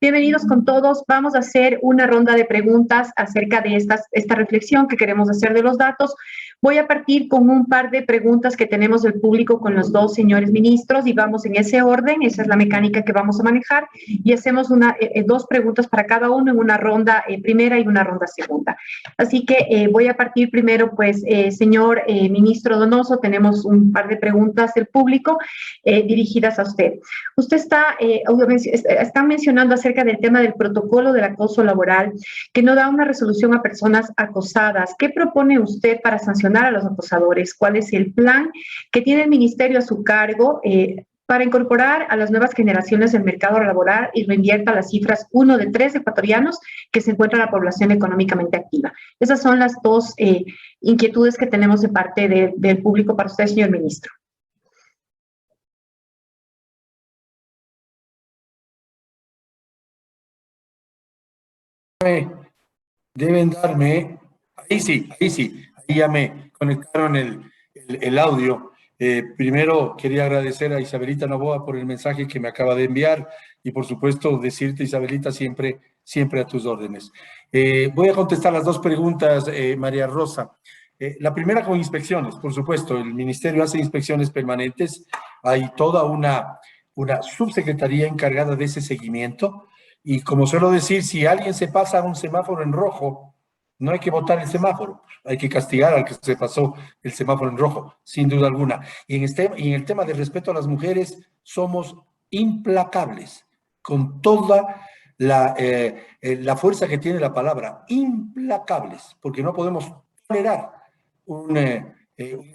Bienvenidos con todos. Vamos a hacer una ronda de preguntas acerca de esta reflexión que queremos hacer de los datos. Voy a partir con un par de preguntas que tenemos del público con los dos señores ministros y vamos en ese orden. Esa es la mecánica que vamos a manejar y hacemos dos preguntas para cada uno en una ronda primera y una ronda segunda. Así que voy a partir primero, pues, señor ministro Donoso, tenemos un par de preguntas del público dirigidas a usted. Usted están mencionando acerca acerca del tema del protocolo del acoso laboral, que no da una resolución a personas acosadas. ¿Qué propone usted para sancionar a los acosadores? ¿Cuál es el plan que tiene el ministerio a su cargo para incorporar a las nuevas generaciones al mercado laboral y reinvierta las cifras 1 de 3 ecuatorianos que se encuentra en la población económicamente activa? Esas son las dos inquietudes que tenemos de parte del público para usted, señor ministro. Deben darme, ahí sí, ahí ya me conectaron el audio. Primero quería agradecer a Isabelita Noboa por el mensaje que me acaba de enviar y por supuesto decirte, Isabelita, siempre a tus órdenes. Voy a contestar las dos preguntas, María Rosa. La primera con inspecciones, por supuesto, el ministerio hace inspecciones permanentes, hay toda una subsecretaría encargada de ese seguimiento. Y como suelo decir, si alguien se pasa a un semáforo en rojo, no hay que botar el semáforo, hay que castigar al que se pasó el semáforo en rojo, sin duda alguna. Y en el tema del respeto a las mujeres, somos implacables, con toda la fuerza que tiene la palabra, implacables, porque no podemos tolerar un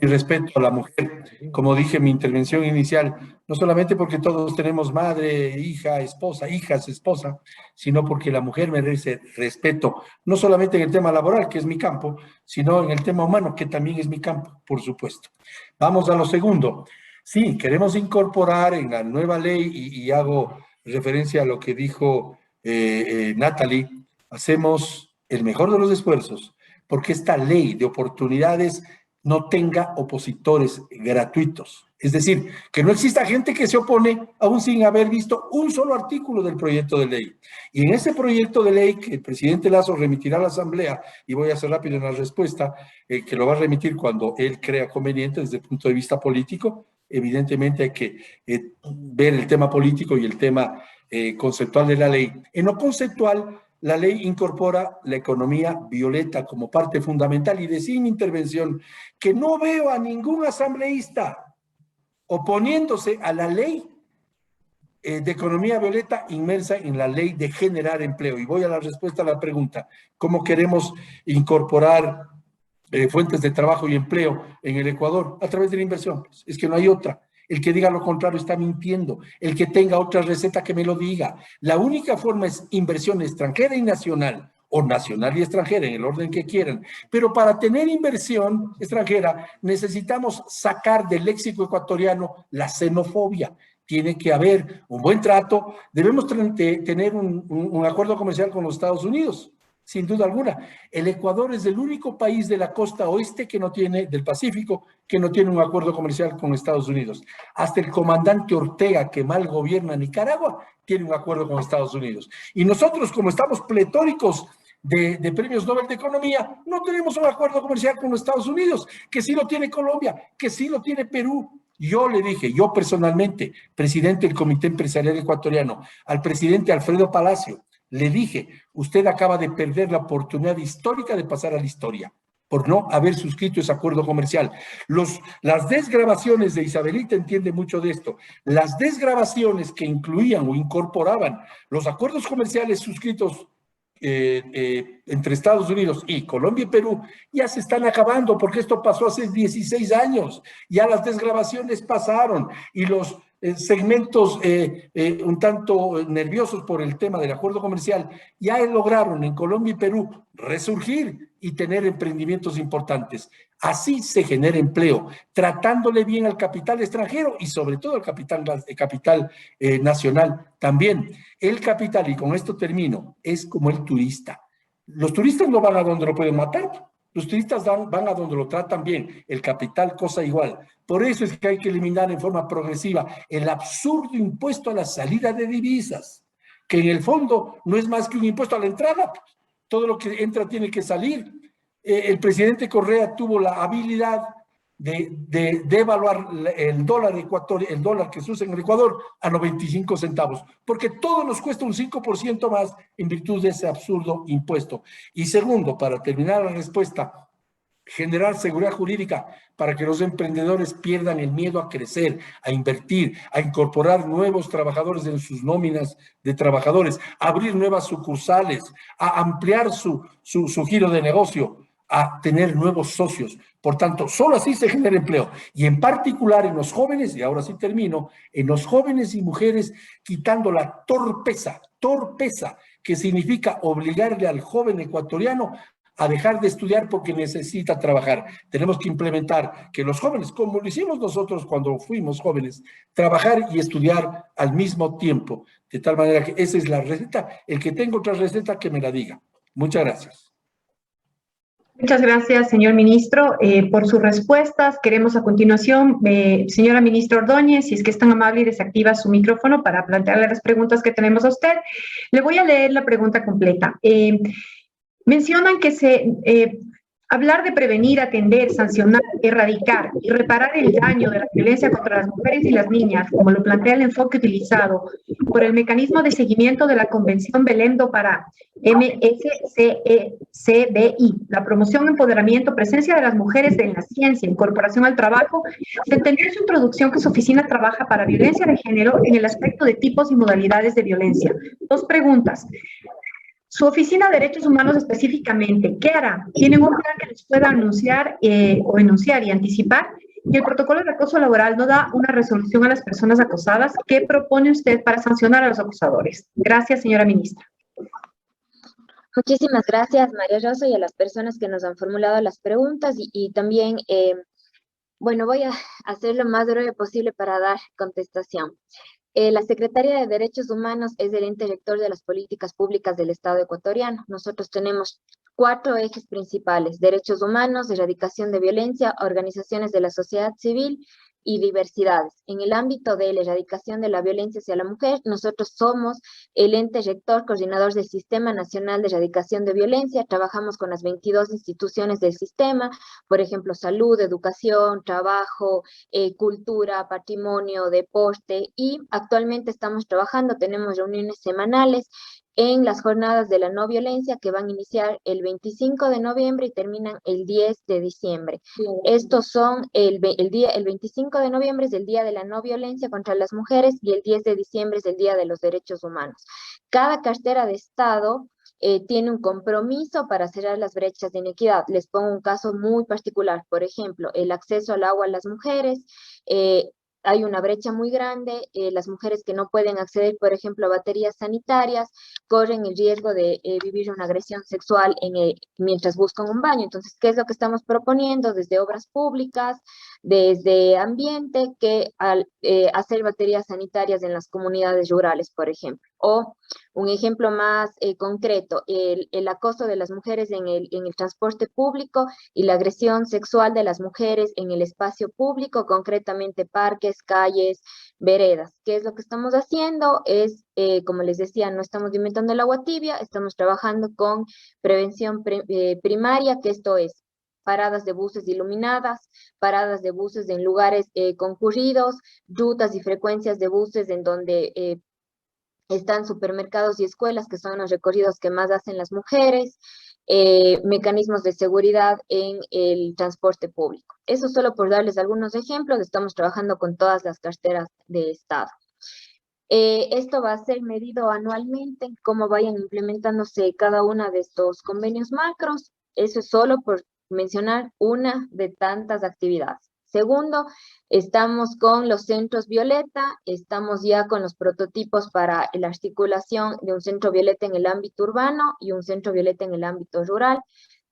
irrespeto a la mujer. Como dije en mi intervención inicial, no solamente porque todos tenemos madre, hija, esposa, hijas, esposa, sino porque la mujer merece respeto, no solamente en el tema laboral, que es mi campo, sino en el tema humano, que también es mi campo, por supuesto. Vamos a lo segundo. Sí, queremos incorporar en la nueva ley, y hago referencia a lo que dijo Natalie, hacemos el mejor de los esfuerzos porque esta ley de oportunidades no tenga opositores gratuitos. Es decir, que no exista gente que se opone aún sin haber visto un solo artículo del proyecto de ley. Y en ese proyecto de ley que el presidente Lasso remitirá a la Asamblea, y voy a ser rápido en la respuesta, que lo va a remitir cuando él crea conveniente desde el punto de vista político, evidentemente hay que ver el tema político y el tema conceptual de la ley. En lo conceptual, la ley incorpora la economía violeta como parte fundamental y decía en mi intervención que no veo a ningún asambleísta oponiéndose a la ley de economía violeta inmersa en la ley de generar empleo. Y voy a la respuesta a la pregunta, ¿cómo queremos incorporar fuentes de trabajo y empleo en el Ecuador? A través de la inversión. Es que no hay otra. El que diga lo contrario está mintiendo. El que tenga otra receta que me lo diga. La única forma es inversión extranjera y nacional, o nacional y extranjera, en el orden que quieran. Pero para tener inversión extranjera necesitamos sacar del léxico ecuatoriano la xenofobia. Tiene que haber un buen trato. Debemos tener un acuerdo comercial con los Estados Unidos. Sin duda alguna. El Ecuador es el único país de la costa oeste que no tiene, del Pacífico, que no tiene un acuerdo comercial con Estados Unidos. Hasta el comandante Ortega, que mal gobierna Nicaragua, tiene un acuerdo con Estados Unidos. Y nosotros, como estamos pletóricos de premios Nobel de Economía, no tenemos un acuerdo comercial con los Estados Unidos, que sí lo tiene Colombia, que sí lo tiene Perú. Yo le dije, yo personalmente, presidente del Comité Empresarial Ecuatoriano, al presidente Alfredo Palacio, le dije, usted acaba de perder la oportunidad histórica de pasar a la historia por no haber suscrito ese acuerdo comercial. Las desgrabaciones de Isabelita entiende mucho de esto. Las desgrabaciones que incluían o incorporaban los acuerdos comerciales suscritos entre Estados Unidos y Colombia y Perú ya se están acabando porque esto pasó hace 16 años. Ya las desgrabaciones pasaron y los segmentos un tanto nerviosos por el tema del acuerdo comercial ya lograron en Colombia y Perú resurgir y tener emprendimientos importantes. Así se genera empleo, tratándole bien al capital extranjero y sobre todo al capital nacional también. El capital, y con esto termino, es como el turista. Los turistas no van a donde lo pueden matar. Los turistas van a donde lo tratan bien. El capital, cosa igual. Por eso es que hay que eliminar en forma progresiva el absurdo impuesto a la salida de divisas, que en el fondo no es más que un impuesto a la entrada. Todo lo que entra tiene que salir. El presidente Correa tuvo la habilidad de evaluar el dólar que se usa en el Ecuador a 95 centavos, porque todo nos cuesta un 5% más en virtud de ese absurdo impuesto. Y segundo, para terminar la respuesta generar seguridad jurídica para que los emprendedores pierdan el miedo a crecer, a invertir, a incorporar nuevos trabajadores en sus nóminas de trabajadores, a abrir nuevas sucursales, a ampliar su giro de negocio, a tener nuevos socios. Por tanto, solo así se genera empleo. Y en particular en los jóvenes, y ahora sí termino, en los jóvenes y mujeres, quitando la torpeza que significa obligarle al joven ecuatoriano a dejar de estudiar porque necesita trabajar. Tenemos que implementar que los jóvenes, como lo hicimos nosotros cuando fuimos jóvenes, trabajar y estudiar al mismo tiempo. De tal manera que esa es la receta. El que tenga otra receta, que me la diga. Muchas gracias. Muchas gracias, señor ministro, por sus respuestas. Queremos a continuación, señora ministra Ordóñez, si es que es tan amable y desactiva su micrófono para plantearle las preguntas que tenemos a usted. Le voy a leer la pregunta completa. Mencionan que hablar de prevenir, atender, sancionar, erradicar y reparar el daño de la violencia contra las mujeres y las niñas, como lo plantea el enfoque utilizado por el mecanismo de seguimiento de la Convención Belém do Pará, MSCBI, la promoción, empoderamiento, presencia de las mujeres en la ciencia, incorporación al trabajo, se entendió en su introducción que su oficina trabaja para violencia de género en el aspecto de tipos y modalidades de violencia. Dos preguntas. Su Oficina de Derechos Humanos específicamente, ¿qué hará? ¿Tienen un plan que les pueda anunciar o enunciar y anticipar? Y el protocolo de acoso laboral no da una resolución a las personas acosadas. ¿Qué propone usted para sancionar a los acosadores? Gracias, señora ministra. Muchísimas gracias, María Rosa, y a las personas que nos han formulado las preguntas y también, bueno, voy a hacer lo más breve posible para dar contestación. La Secretaría de Derechos Humanos es el ente rector de las políticas públicas del Estado ecuatoriano. Nosotros tenemos 4 ejes principales: derechos humanos, erradicación de violencia, organizaciones de la sociedad civil y diversidades. En el ámbito de la erradicación de la violencia hacia la mujer, nosotros somos el ente rector, coordinador del Sistema Nacional de Erradicación de Violencia. Trabajamos con las 22 instituciones del sistema, por ejemplo, salud, educación, trabajo, cultura, patrimonio, deporte, y actualmente estamos trabajando, tenemos reuniones semanales en las jornadas de la no violencia que van a iniciar el 25 de noviembre y terminan el 10 de diciembre. Estos son el 25 de noviembre es el Día de la No Violencia contra las Mujeres y el 10 de diciembre es el Día de los Derechos Humanos. Cada cartera de Estado tiene un compromiso para cerrar las brechas de inequidad. Les pongo un caso muy particular, por ejemplo, el acceso al agua a las mujeres. Hay una brecha muy grande, las mujeres que no pueden acceder, por ejemplo, a baterías sanitarias, corren el riesgo de vivir una agresión sexual mientras buscan un baño. Entonces, ¿qué es lo que estamos proponiendo desde obras públicas, desde ambiente, que al hacer baterías sanitarias en las comunidades rurales, por ejemplo? O un ejemplo más concreto, el acoso de las mujeres en el transporte público y la agresión sexual de las mujeres en el espacio público, concretamente parques, calles, veredas. ¿Qué es lo que estamos haciendo? Es, como les decía, no estamos inventando el agua tibia, estamos trabajando con prevención primaria, que esto es paradas de buses iluminadas, paradas de buses en lugares concurridos, rutas y frecuencias de buses en donde están supermercados y escuelas, que son los recorridos que más hacen las mujeres, mecanismos de seguridad en el transporte público. Eso solo por darles algunos ejemplos. Estamos trabajando con todas las carteras de Estado. Esto va a ser medido anualmente, cómo vayan implementándose cada uno de estos convenios macros. Eso es solo por mencionar una de tantas actividades. Segundo, estamos con los centros violeta, estamos ya con los prototipos para la articulación de un centro violeta en el ámbito urbano y un centro violeta en el ámbito rural.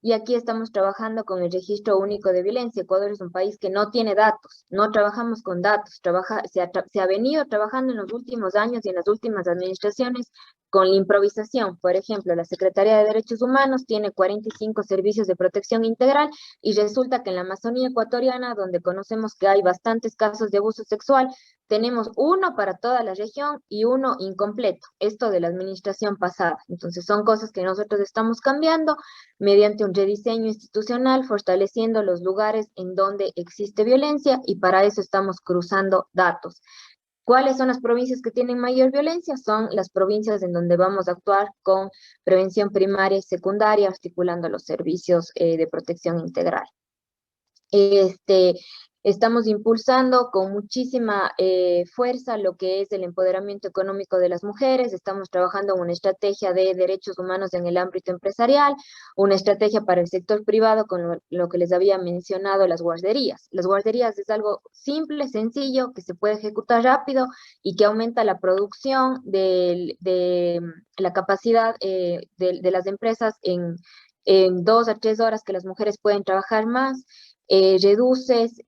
Y aquí estamos trabajando con el registro único de violencia. Ecuador es un país que no tiene datos, no trabajamos con datos, se ha venido trabajando en los últimos años y en las últimas administraciones con la improvisación. Por ejemplo, la Secretaría de Derechos Humanos tiene 45 servicios de protección integral y resulta que en la Amazonía ecuatoriana, donde conocemos que hay bastantes casos de abuso sexual, tenemos uno para toda la región y uno incompleto, esto de la administración pasada. Entonces son cosas que nosotros estamos cambiando mediante un rediseño institucional, fortaleciendo los lugares en donde existe violencia, y para eso estamos cruzando datos. ¿Cuáles son las provincias que tienen mayor violencia? Son las provincias en donde vamos a actuar con prevención primaria y secundaria, articulando los servicios de protección integral. Estamos impulsando con muchísima fuerza lo que es el empoderamiento económico de las mujeres. Estamos trabajando en una estrategia de derechos humanos en el ámbito empresarial, una estrategia para el sector privado con lo que les había mencionado, las guarderías. Las guarderías es algo simple, sencillo, que se puede ejecutar rápido y que aumenta la producción de la capacidad de las empresas en 2 a 3 horas que las mujeres pueden trabajar más. Reduces,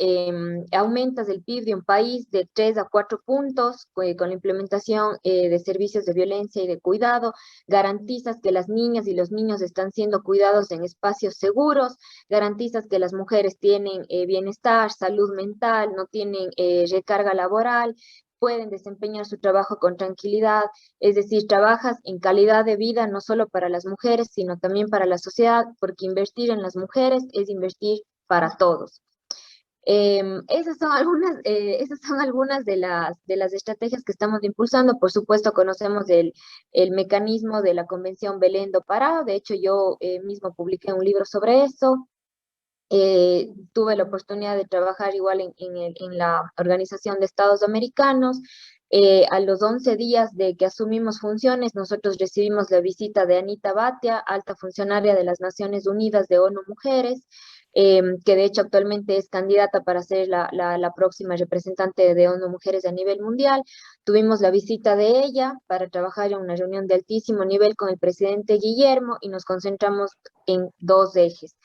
aumentas el PIB de un país de 3 a 4 puntos con la implementación de servicios de violencia y de cuidado, garantizas que las niñas y los niños están siendo cuidados en espacios seguros, garantizas que las mujeres tienen bienestar, salud mental, no tienen recarga laboral, pueden desempeñar su trabajo con tranquilidad, es decir, trabajas en calidad de vida no solo para las mujeres, sino también para la sociedad, porque invertir en las mujeres es invertir para todos. Esas son algunas de las estrategias que estamos impulsando. Por supuesto, conocemos el mecanismo de la Convención Belén do Pará. De hecho, yo mismo publiqué un libro sobre eso. Tuve la oportunidad de trabajar igual en la Organización de Estados Americanos. A los 11 días de que asumimos funciones, nosotros recibimos la visita de Anita Bhatia, alta funcionaria de las Naciones Unidas de ONU Mujeres, que de hecho actualmente es candidata para ser la próxima representante de ONU Mujeres a nivel mundial. Tuvimos la visita de ella para trabajar en una reunión de altísimo nivel con el presidente Guillermo y nos concentramos en 2 ejes.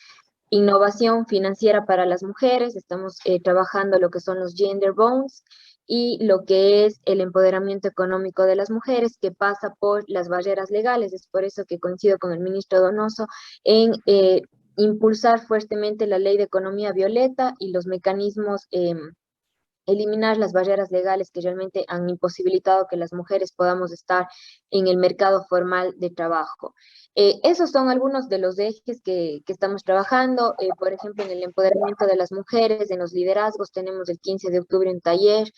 Innovación financiera para las mujeres, estamos trabajando lo que son los gender bonds y lo que es el empoderamiento económico de las mujeres, que pasa por las barreras legales. Es por eso que coincido con el ministro Donoso en impulsar fuertemente la ley de economía violeta y los mecanismos, eliminar las barreras legales que realmente han imposibilitado que las mujeres podamos estar en el mercado formal de trabajo. Esos son algunos de los ejes que estamos trabajando. Por ejemplo, en el empoderamiento de las mujeres, en los liderazgos, tenemos el 15 de octubre un taller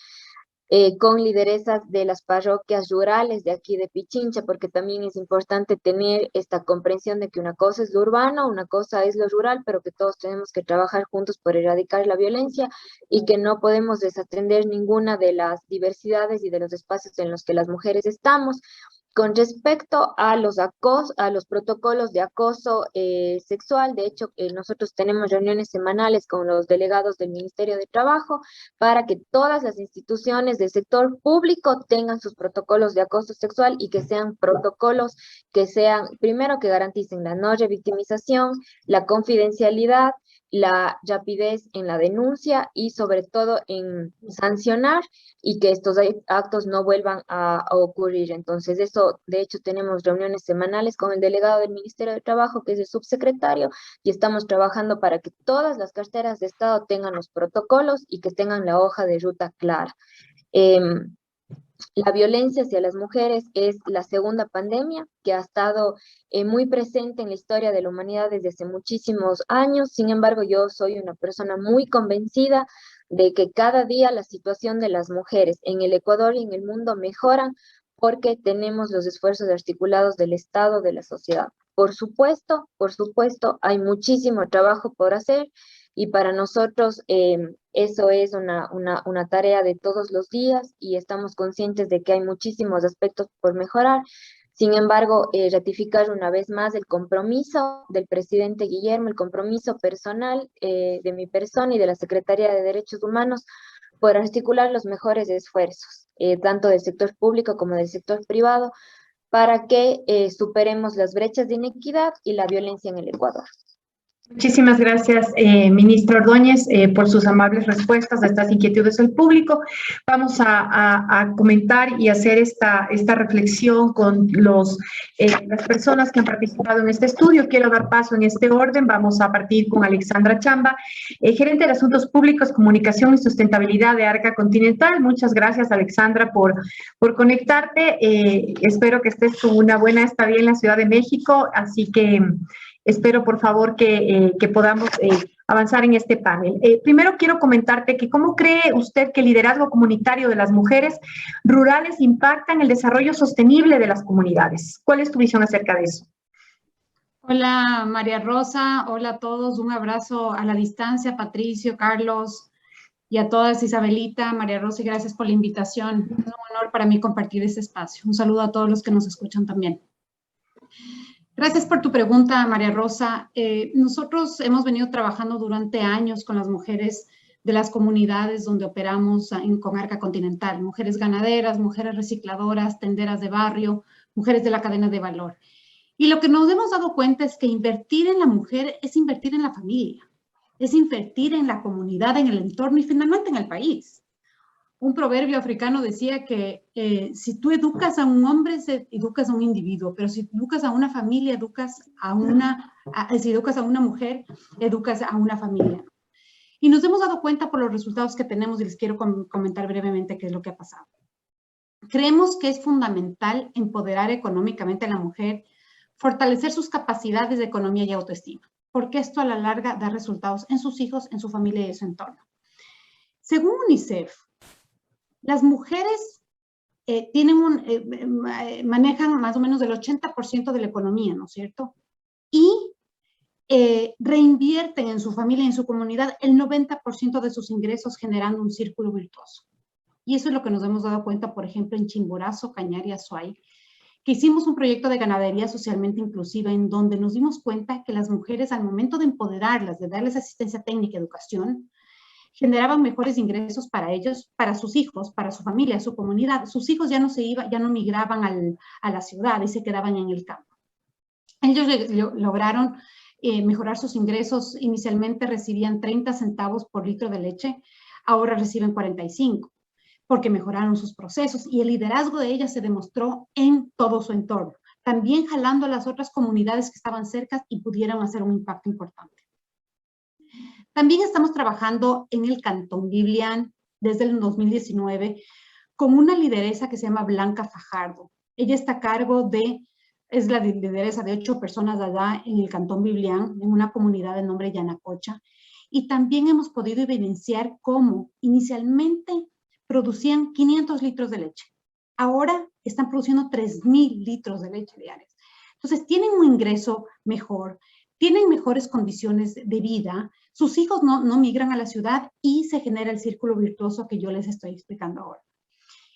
con lideresas de las parroquias rurales de aquí de Pichincha, porque también es importante tener esta comprensión de que una cosa es lo urbano, una cosa es lo rural, pero que todos tenemos que trabajar juntos por erradicar la violencia y que no podemos desatender ninguna de las diversidades y de los espacios en los que las mujeres estamos. Con respecto a los protocolos de acoso sexual, de hecho, nosotros tenemos reuniones semanales con los delegados del Ministerio de Trabajo para que todas las instituciones del sector público tengan sus protocolos de acoso sexual y que sean protocolos que sean, primero, que garanticen la no revictimización, la confidencialidad, la rapidez en la denuncia y sobre todo en sancionar y que estos actos no vuelvan a ocurrir. Entonces, eso, de hecho, tenemos reuniones semanales con el delegado del Ministerio de Trabajo, que es el subsecretario, y estamos trabajando para que todas las carteras de Estado tengan los protocolos y que tengan la hoja de ruta clara. La violencia hacia las mujeres es la segunda pandemia que ha estado muy presente en la historia de la humanidad desde hace muchísimos años. Sin embargo, yo soy una persona muy convencida de que cada día la situación de las mujeres en el Ecuador y en el mundo mejoran porque tenemos los esfuerzos articulados del Estado, de la sociedad. Por supuesto, hay muchísimo trabajo por hacer y para nosotros eso es una tarea de todos los días y estamos conscientes de que hay muchísimos aspectos por mejorar. Sin embargo, ratificar una vez más el compromiso del presidente Guillermo, el compromiso personal de mi persona y de la Secretaría de Derechos Humanos por articular los mejores esfuerzos, tanto del sector público como del sector privado, para que superemos las brechas de inequidad y la violencia en el Ecuador. Muchísimas gracias, ministro Ordóñez, por sus amables respuestas a estas inquietudes del público. Vamos a comentar y hacer esta reflexión con las personas que han participado en este estudio. Quiero dar paso en este orden. Vamos a partir con Alexandra Chamba, gerente de Asuntos Públicos, Comunicación y Sustentabilidad de Arca Continental. Muchas gracias, Alexandra, por conectarte. Espero que estés con una buena estadía en la Ciudad de México, así que espero, por favor, que podamos avanzar en este panel. Primero quiero comentarte que ¿cómo cree usted que el liderazgo comunitario de las mujeres rurales impacta en el desarrollo sostenible de las comunidades? ¿Cuál es tu visión acerca de eso? Hola María Rosa, hola a todos, un abrazo a la distancia, Patricio, Carlos y a todas, Isabelita, María Rosa, y gracias por la invitación. Es un honor para mí compartir este espacio. Un saludo a todos los que nos escuchan también. Gracias por tu pregunta, María Rosa. Nosotros hemos venido trabajando durante años con las mujeres de las comunidades donde operamos en Comarca Continental, mujeres ganaderas, mujeres recicladoras, tenderas de barrio, mujeres de la cadena de valor. Y lo que nos hemos dado cuenta es que invertir en la mujer es invertir en la familia, es invertir en la comunidad, en el entorno y finalmente en el país. Un proverbio africano decía que si tú educas a un hombre, educas a un individuo, pero si educas a una familia, si educas a una mujer, educas a una familia. Y nos hemos dado cuenta por los resultados que tenemos y les quiero comentar brevemente qué es lo que ha pasado. Creemos que es fundamental empoderar económicamente a la mujer, fortalecer sus capacidades de economía y autoestima, porque esto a la larga da resultados en sus hijos, en su familia y en su entorno. Según UNICEF, las mujeres manejan más o menos el 80% de la economía, ¿no es cierto? Y reinvierten en su familia y en su comunidad el 90% de sus ingresos generando un círculo virtuoso. Y eso es lo que nos hemos dado cuenta, por ejemplo, en Chimborazo, Cañar y Azuay, que hicimos un proyecto de ganadería socialmente inclusiva en donde nos dimos cuenta que las mujeres al momento de empoderarlas, de darles asistencia técnica, educación, generaban mejores ingresos para ellos, para sus hijos, para su familia, su comunidad. Sus hijos ya no migraban a la ciudad y se quedaban en el campo. Ellos lograron mejorar sus ingresos. Inicialmente recibían 30 centavos por litro de leche, ahora reciben 45. Porque mejoraron sus procesos y el liderazgo de ellas se demostró en todo su entorno, también jalando a las otras comunidades que estaban cerca y pudieron hacer un impacto importante. También estamos trabajando en el Cantón Biblián desde el 2019 con una lideresa que se llama Blanca Fajardo. Ella está a cargo es la lideresa de 8 personas allá en el Cantón Biblián, en una comunidad de nombre Yanacocha, y también hemos podido evidenciar cómo inicialmente producían 500 litros de leche. Ahora están produciendo 3,000 litros de leche diarios. Entonces, tienen un ingreso mejor, tienen mejores condiciones de vida, sus hijos no migran a la ciudad y se genera el círculo virtuoso que yo les estoy explicando ahora.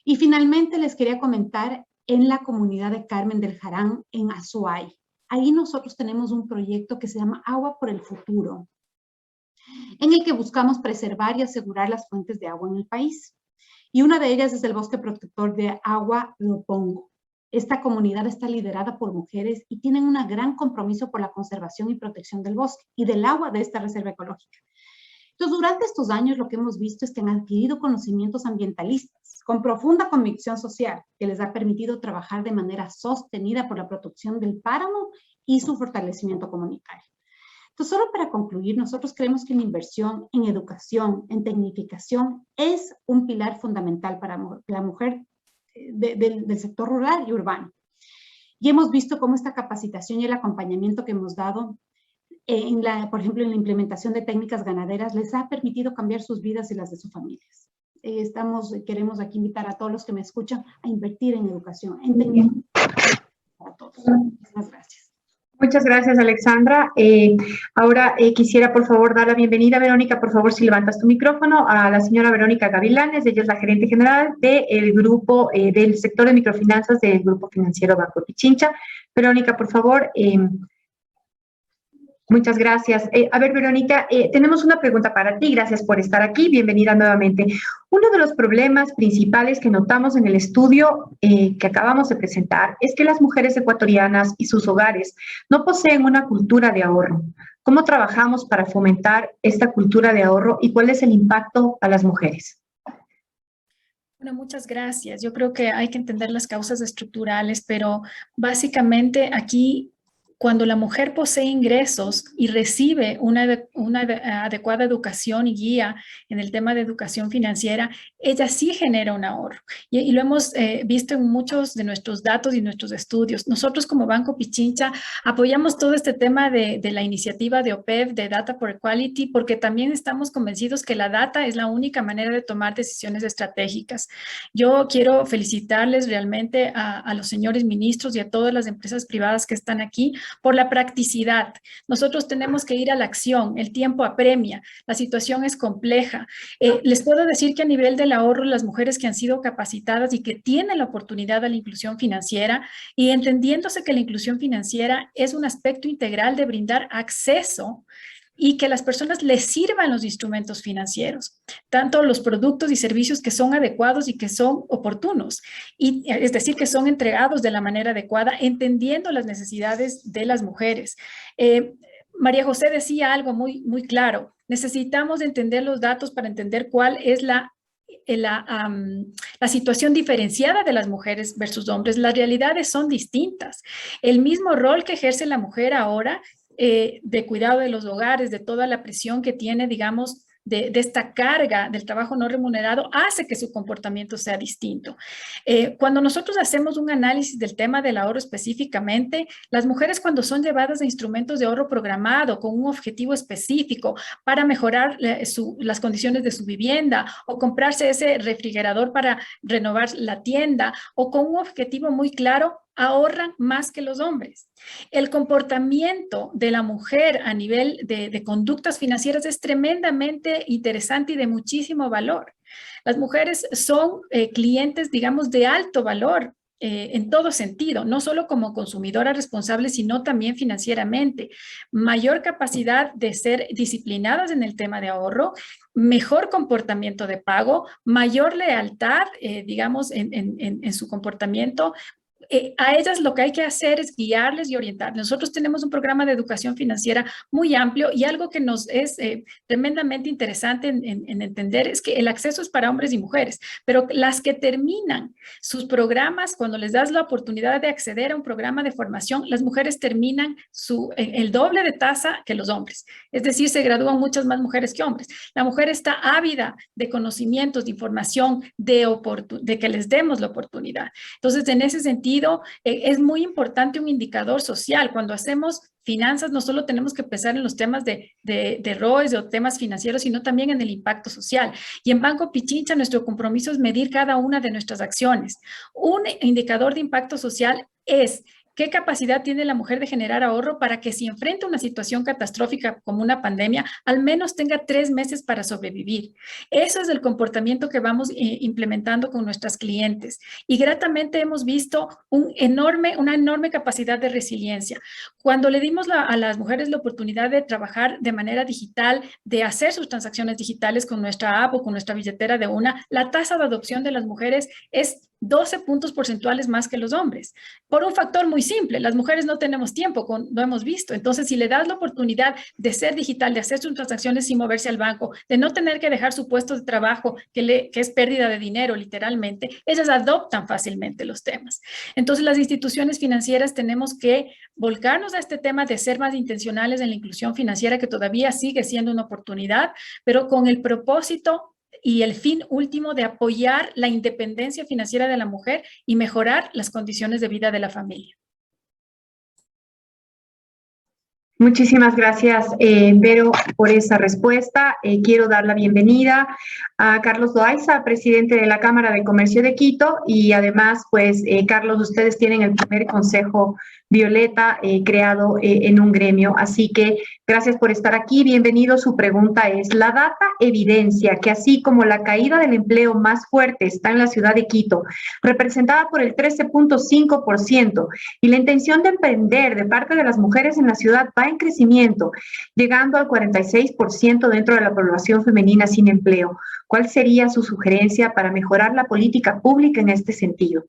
Y finalmente les quería comentar en la comunidad de Carmen del Jarán, en Azuay. Ahí nosotros tenemos un proyecto que se llama Agua por el Futuro, en el que buscamos preservar y asegurar las fuentes de agua en el país. Y una de ellas es el Bosque Protector de Agua Lopongo. Esta comunidad está liderada por mujeres y tienen un gran compromiso por la conservación y protección del bosque y del agua de esta reserva ecológica. Entonces, durante estos años lo que hemos visto es que han adquirido conocimientos ambientalistas con profunda convicción social que les ha permitido trabajar de manera sostenida por la protección del páramo y su fortalecimiento comunitario. Entonces, solo para concluir, nosotros creemos que la inversión en educación, en tecnificación, es un pilar fundamental para la mujer del sector rural y urbano. Y hemos visto cómo esta capacitación y el acompañamiento que hemos dado, por ejemplo, en la implementación de técnicas ganaderas, les ha permitido cambiar sus vidas y las de sus familias. Queremos aquí invitar a todos los que me escuchan a invertir en educación, en tecnificación para todos. Muchas gracias. Muchas gracias, Alexandra. Ahora quisiera, por favor, dar la bienvenida, Verónica, por favor, si levantas tu micrófono, a la señora Verónica Gavilanes. Ella es la gerente general del grupo, del sector de microfinanzas del Grupo Financiero Banco Pichincha. Verónica, por favor. Muchas gracias. A ver, Verónica, tenemos una pregunta para ti. Gracias por estar aquí. Bienvenida nuevamente. Uno de los problemas principales que notamos en el estudio que acabamos de presentar es que las mujeres ecuatorianas y sus hogares no poseen una cultura de ahorro. ¿Cómo trabajamos para fomentar esta cultura de ahorro y cuál es el impacto a las mujeres? Bueno, muchas gracias. Yo creo que hay que entender las causas estructurales, pero básicamente aquí, cuando la mujer posee ingresos y recibe una adecuada educación y guía en el tema de educación financiera, ella sí genera un ahorro. Y lo hemos visto en muchos de nuestros datos y nuestros estudios. Nosotros como Banco Pichincha apoyamos todo este tema de la iniciativa de OPEV, de Data for Equality, porque también estamos convencidos que la data es la única manera de tomar decisiones estratégicas. Yo quiero felicitarles realmente a los señores ministros y a todas las empresas privadas que están aquí, por la practicidad. Nosotros tenemos que ir a la acción, el tiempo apremia, la situación es compleja. Les puedo decir que a nivel del ahorro, las mujeres que han sido capacitadas y que tienen la oportunidad a la inclusión financiera y entendiéndose que la inclusión financiera es un aspecto integral de brindar acceso y que las personas les sirvan los instrumentos financieros, tanto los productos y servicios que son adecuados y que son oportunos, y es decir, que son entregados de la manera adecuada, entendiendo las necesidades de las mujeres. María José decía algo muy claro, necesitamos entender los datos para entender cuál es la situación diferenciada de las mujeres versus hombres. Las realidades son distintas. El mismo rol que ejerce la mujer ahora de cuidado de los hogares, de toda la presión que tiene, digamos, de esta carga del trabajo no remunerado, hace que su comportamiento sea distinto. Cuando nosotros hacemos un análisis del tema del ahorro específicamente, las mujeres cuando son llevadas a instrumentos de ahorro programado con un objetivo específico para mejorar las condiciones de su vivienda o comprarse ese refrigerador para renovar la tienda o con un objetivo muy claro, ahorran más que los hombres. El comportamiento de la mujer a nivel de conductas financieras es tremendamente interesante y de muchísimo valor. Las mujeres son clientes, digamos, de alto valor en todo sentido, no solo como consumidoras responsables, sino también financieramente. Mayor capacidad de ser disciplinadas en el tema de ahorro, mejor comportamiento de pago, mayor lealtad, digamos, en su comportamiento. A ellas lo que hay que hacer es guiarles y orientarles. Nosotros tenemos un programa de educación financiera muy amplio y algo que nos es tremendamente interesante en entender es que el acceso es para hombres y mujeres, pero las que terminan sus programas, cuando les das la oportunidad de acceder a un programa de formación, las mujeres terminan el doble de tasa que los hombres. Es decir, se gradúan muchas más mujeres que hombres. La mujer está ávida de conocimientos, de información, de que les demos la oportunidad. Entonces, en ese sentido, es muy importante un indicador social. Cuando hacemos finanzas, no solo tenemos que pensar en los temas de ROEs o temas financieros, sino también en el impacto social. Y en Banco Pichincha, nuestro compromiso es medir cada una de nuestras acciones. Un indicador de impacto social es ¿qué capacidad tiene la mujer de generar ahorro para que si enfrenta una situación catastrófica como una pandemia, al menos tenga 3 meses para sobrevivir? Eso es el comportamiento que vamos implementando con nuestras clientes. Y gratamente hemos visto una enorme capacidad de resiliencia. Cuando le dimos a las mujeres la oportunidad de trabajar de manera digital, de hacer sus transacciones digitales con nuestra app o con nuestra billetera de una, la tasa de adopción de las mujeres es 12 puntos porcentuales más que los hombres. Por un factor muy simple, las mujeres no tenemos tiempo, lo hemos visto. Entonces, si le das la oportunidad de ser digital, de hacer sus transacciones sin moverse al banco, de no tener que dejar su puesto de trabajo, que es pérdida de dinero, literalmente, ellas adoptan fácilmente los temas. Entonces, las instituciones financieras tenemos que volcarnos a este tema de ser más intencionales en la inclusión financiera, que todavía sigue siendo una oportunidad, pero con el propósito y el fin último de apoyar la independencia financiera de la mujer y mejorar las condiciones de vida de la familia. Muchísimas gracias, Vero, por esa respuesta. Quiero dar la bienvenida a Carlos Loaiza, presidente de la Cámara de Comercio de Quito, y además, pues, Carlos, ustedes tienen el primer Consejo Violeta creado en un gremio, así que gracias por estar aquí. Bienvenido. Su pregunta es: la data evidencia que así como la caída del empleo más fuerte está en la ciudad de Quito, representada por el 13.5%, y la intención de emprender de parte de las mujeres en la ciudad va en crecimiento, llegando al 46% dentro de la población femenina sin empleo. ¿Cuál sería su sugerencia para mejorar la política pública en este sentido?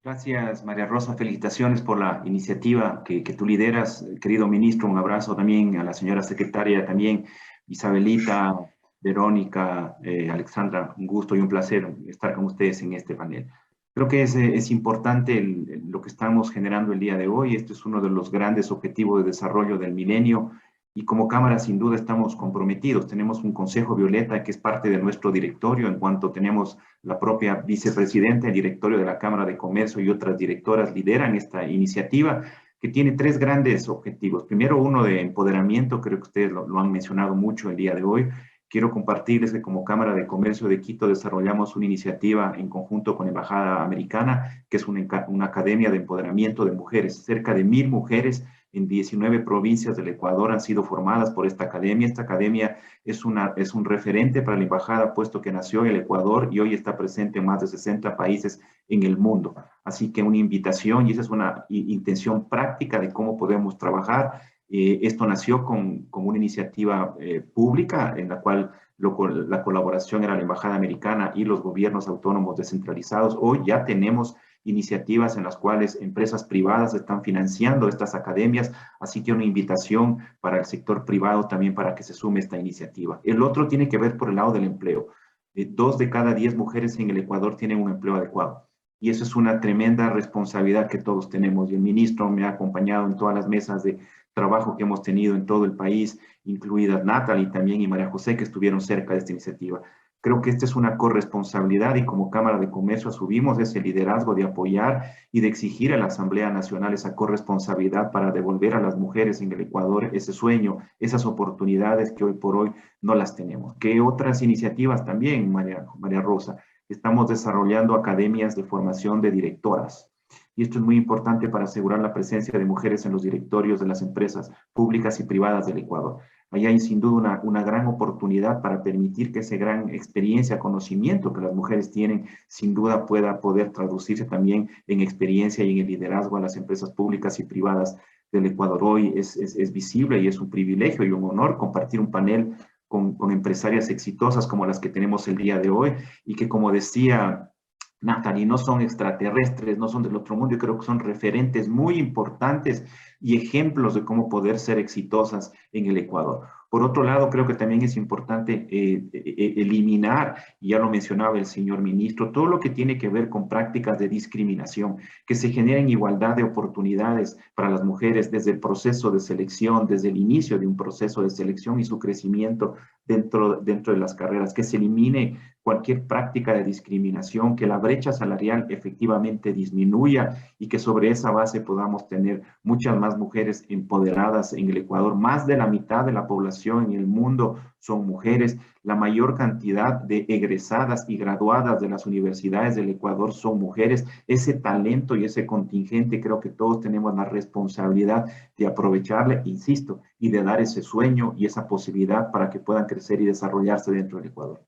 Gracias, María Rosa. Felicitaciones por la iniciativa que tú lideras. Querido ministro, un abrazo también a la señora secretaria, también Isabelita, Verónica, Alexandra. Un gusto y un placer estar con ustedes en este panel. Creo que es importante lo que estamos generando el día de hoy. Este es uno de los grandes objetivos de desarrollo del milenio y como Cámara sin duda estamos comprometidos. Tenemos un Consejo Violeta que es parte de nuestro directorio, en cuanto tenemos la propia vicepresidenta, el directorio de la Cámara de Comercio y otras directoras lideran esta iniciativa que tiene 3 grandes objetivos. Primero, uno de empoderamiento, creo que ustedes lo han mencionado mucho el día de hoy, Quiero compartirles que como Cámara de Comercio de Quito desarrollamos una iniciativa en conjunto con la Embajada Americana, que es una academia de empoderamiento de mujeres. Cerca de 1000 mujeres en 19 provincias del Ecuador han sido formadas por esta academia. Esta academia es un referente para la embajada, puesto que nació en el Ecuador y hoy está presente en más de 60 países en el mundo. Así que una invitación, y esa es una intención práctica de cómo podemos trabajar. Esto nació con una iniciativa pública en la cual la colaboración era la Embajada Americana y los gobiernos autónomos descentralizados. Hoy ya tenemos iniciativas en las cuales empresas privadas están financiando estas academias, así que una invitación para el sector privado también para que se sume esta iniciativa. El otro tiene que ver por el lado del empleo. 2 de cada 10 mujeres en el Ecuador tienen un empleo adecuado. Y eso es una tremenda responsabilidad que todos tenemos. Y el ministro me ha acompañado en todas las mesas de trabajo que hemos tenido en todo el país, incluidas Natalie también y María José, que estuvieron cerca de esta iniciativa. Creo que esta es una corresponsabilidad y como Cámara de Comercio asumimos ese liderazgo de apoyar y de exigir a la Asamblea Nacional esa corresponsabilidad para devolver a las mujeres en el Ecuador ese sueño, esas oportunidades que hoy por hoy no las tenemos. ¿Qué otras iniciativas también, María Rosa? Estamos desarrollando academias de formación de directoras. Y esto es muy importante para asegurar la presencia de mujeres en los directorios de las empresas públicas y privadas del Ecuador. Ahí hay sin duda una gran oportunidad para permitir que esa gran experiencia, conocimiento que las mujeres tienen, sin duda pueda poder traducirse también en experiencia y en el liderazgo a las empresas públicas y privadas del Ecuador. Hoy es visible y es un privilegio y un honor compartir un panel con empresarias exitosas como las que tenemos el día de hoy y que, como decía Natalie, no son extraterrestres, no son del otro mundo. Yo creo que son referentes muy importantes y ejemplos de cómo poder ser exitosas en el Ecuador. Por otro lado, creo que también es importante eliminar, y ya lo mencionaba el señor ministro, todo lo que tiene que ver con prácticas de discriminación, que se generen igualdad de oportunidades para las mujeres desde el proceso de selección, desde el inicio de un proceso de selección y su crecimiento dentro de las carreras, que se elimine cualquier práctica de discriminación, que la brecha salarial efectivamente disminuya y que sobre esa base podamos tener muchas más mujeres empoderadas en el Ecuador. Más de la mitad de la población en el mundo son mujeres. La mayor cantidad de egresadas y graduadas de las universidades del Ecuador son mujeres. Ese talento y ese contingente creo que todos tenemos la responsabilidad de aprovecharle, insisto, y de dar ese sueño y esa posibilidad para que puedan crecer y desarrollarse dentro del Ecuador.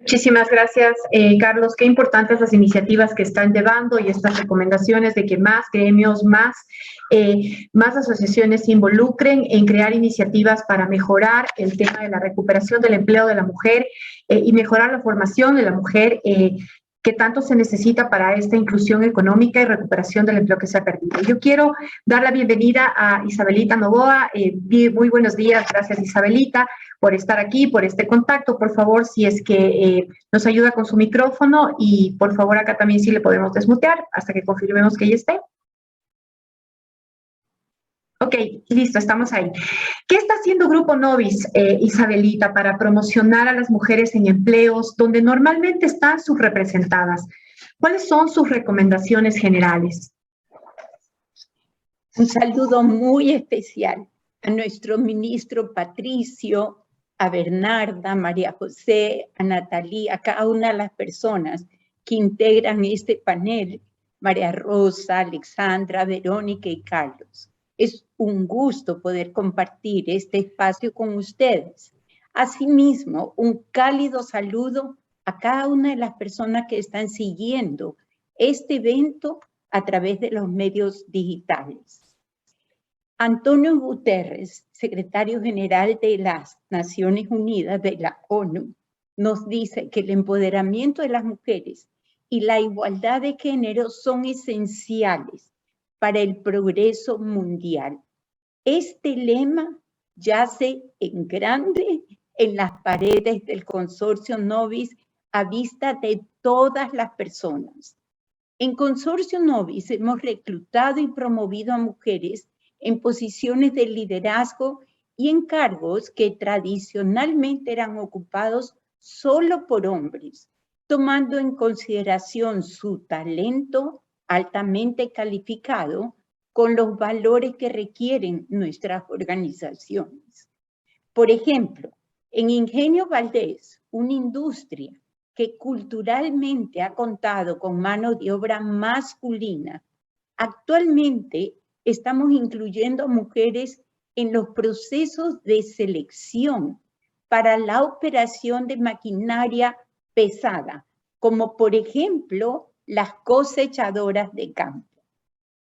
Muchísimas gracias, Carlos. Qué importantes las iniciativas que están llevando y estas recomendaciones de que más gremios, más asociaciones se involucren en crear iniciativas para mejorar el tema de la recuperación del empleo de la mujer y mejorar la formación de la mujer que tanto se necesita para esta inclusión económica y recuperación del empleo que se ha perdido. Yo quiero dar la bienvenida a Isabelita Novoa. Muy buenos días, gracias Isabelita por estar aquí, por este contacto. Por favor, si es que nos ayuda con su micrófono y por favor acá también sí le podemos desmutear hasta que confirmemos que ya esté. Ok, listo, estamos ahí. ¿Qué está haciendo Grupo Novis, Isabelita, para promocionar a las mujeres en empleos donde normalmente están subrepresentadas? ¿Cuáles son sus recomendaciones generales? Un saludo muy especial a nuestro ministro Patricio, a Bernarda, a María José, a Natalie, a cada una de las personas que integran este panel, María Rosa, Alexandra, Verónica y Carlos. Es un gusto poder compartir este espacio con ustedes. Asimismo, un cálido saludo a cada una de las personas que están siguiendo este evento a través de los medios digitales. Antonio Guterres, secretario general de las Naciones Unidas de la ONU, nos dice que el empoderamiento de las mujeres y la igualdad de género son esenciales para el progreso mundial. Este lema yace en grande en las paredes del Consorcio Novis a vista de todas las personas. En Consorcio Novis hemos reclutado y promovido a mujeres en posiciones de liderazgo y en cargos que tradicionalmente eran ocupados solo por hombres, tomando en consideración su talento altamente calificado con los valores que requieren nuestras organizaciones. Por ejemplo, en Ingenio Valdés, una industria que culturalmente ha contado con mano de obra masculina, actualmente estamos incluyendo mujeres en los procesos de selección para la operación de maquinaria pesada, como por ejemplo las cosechadoras de campo.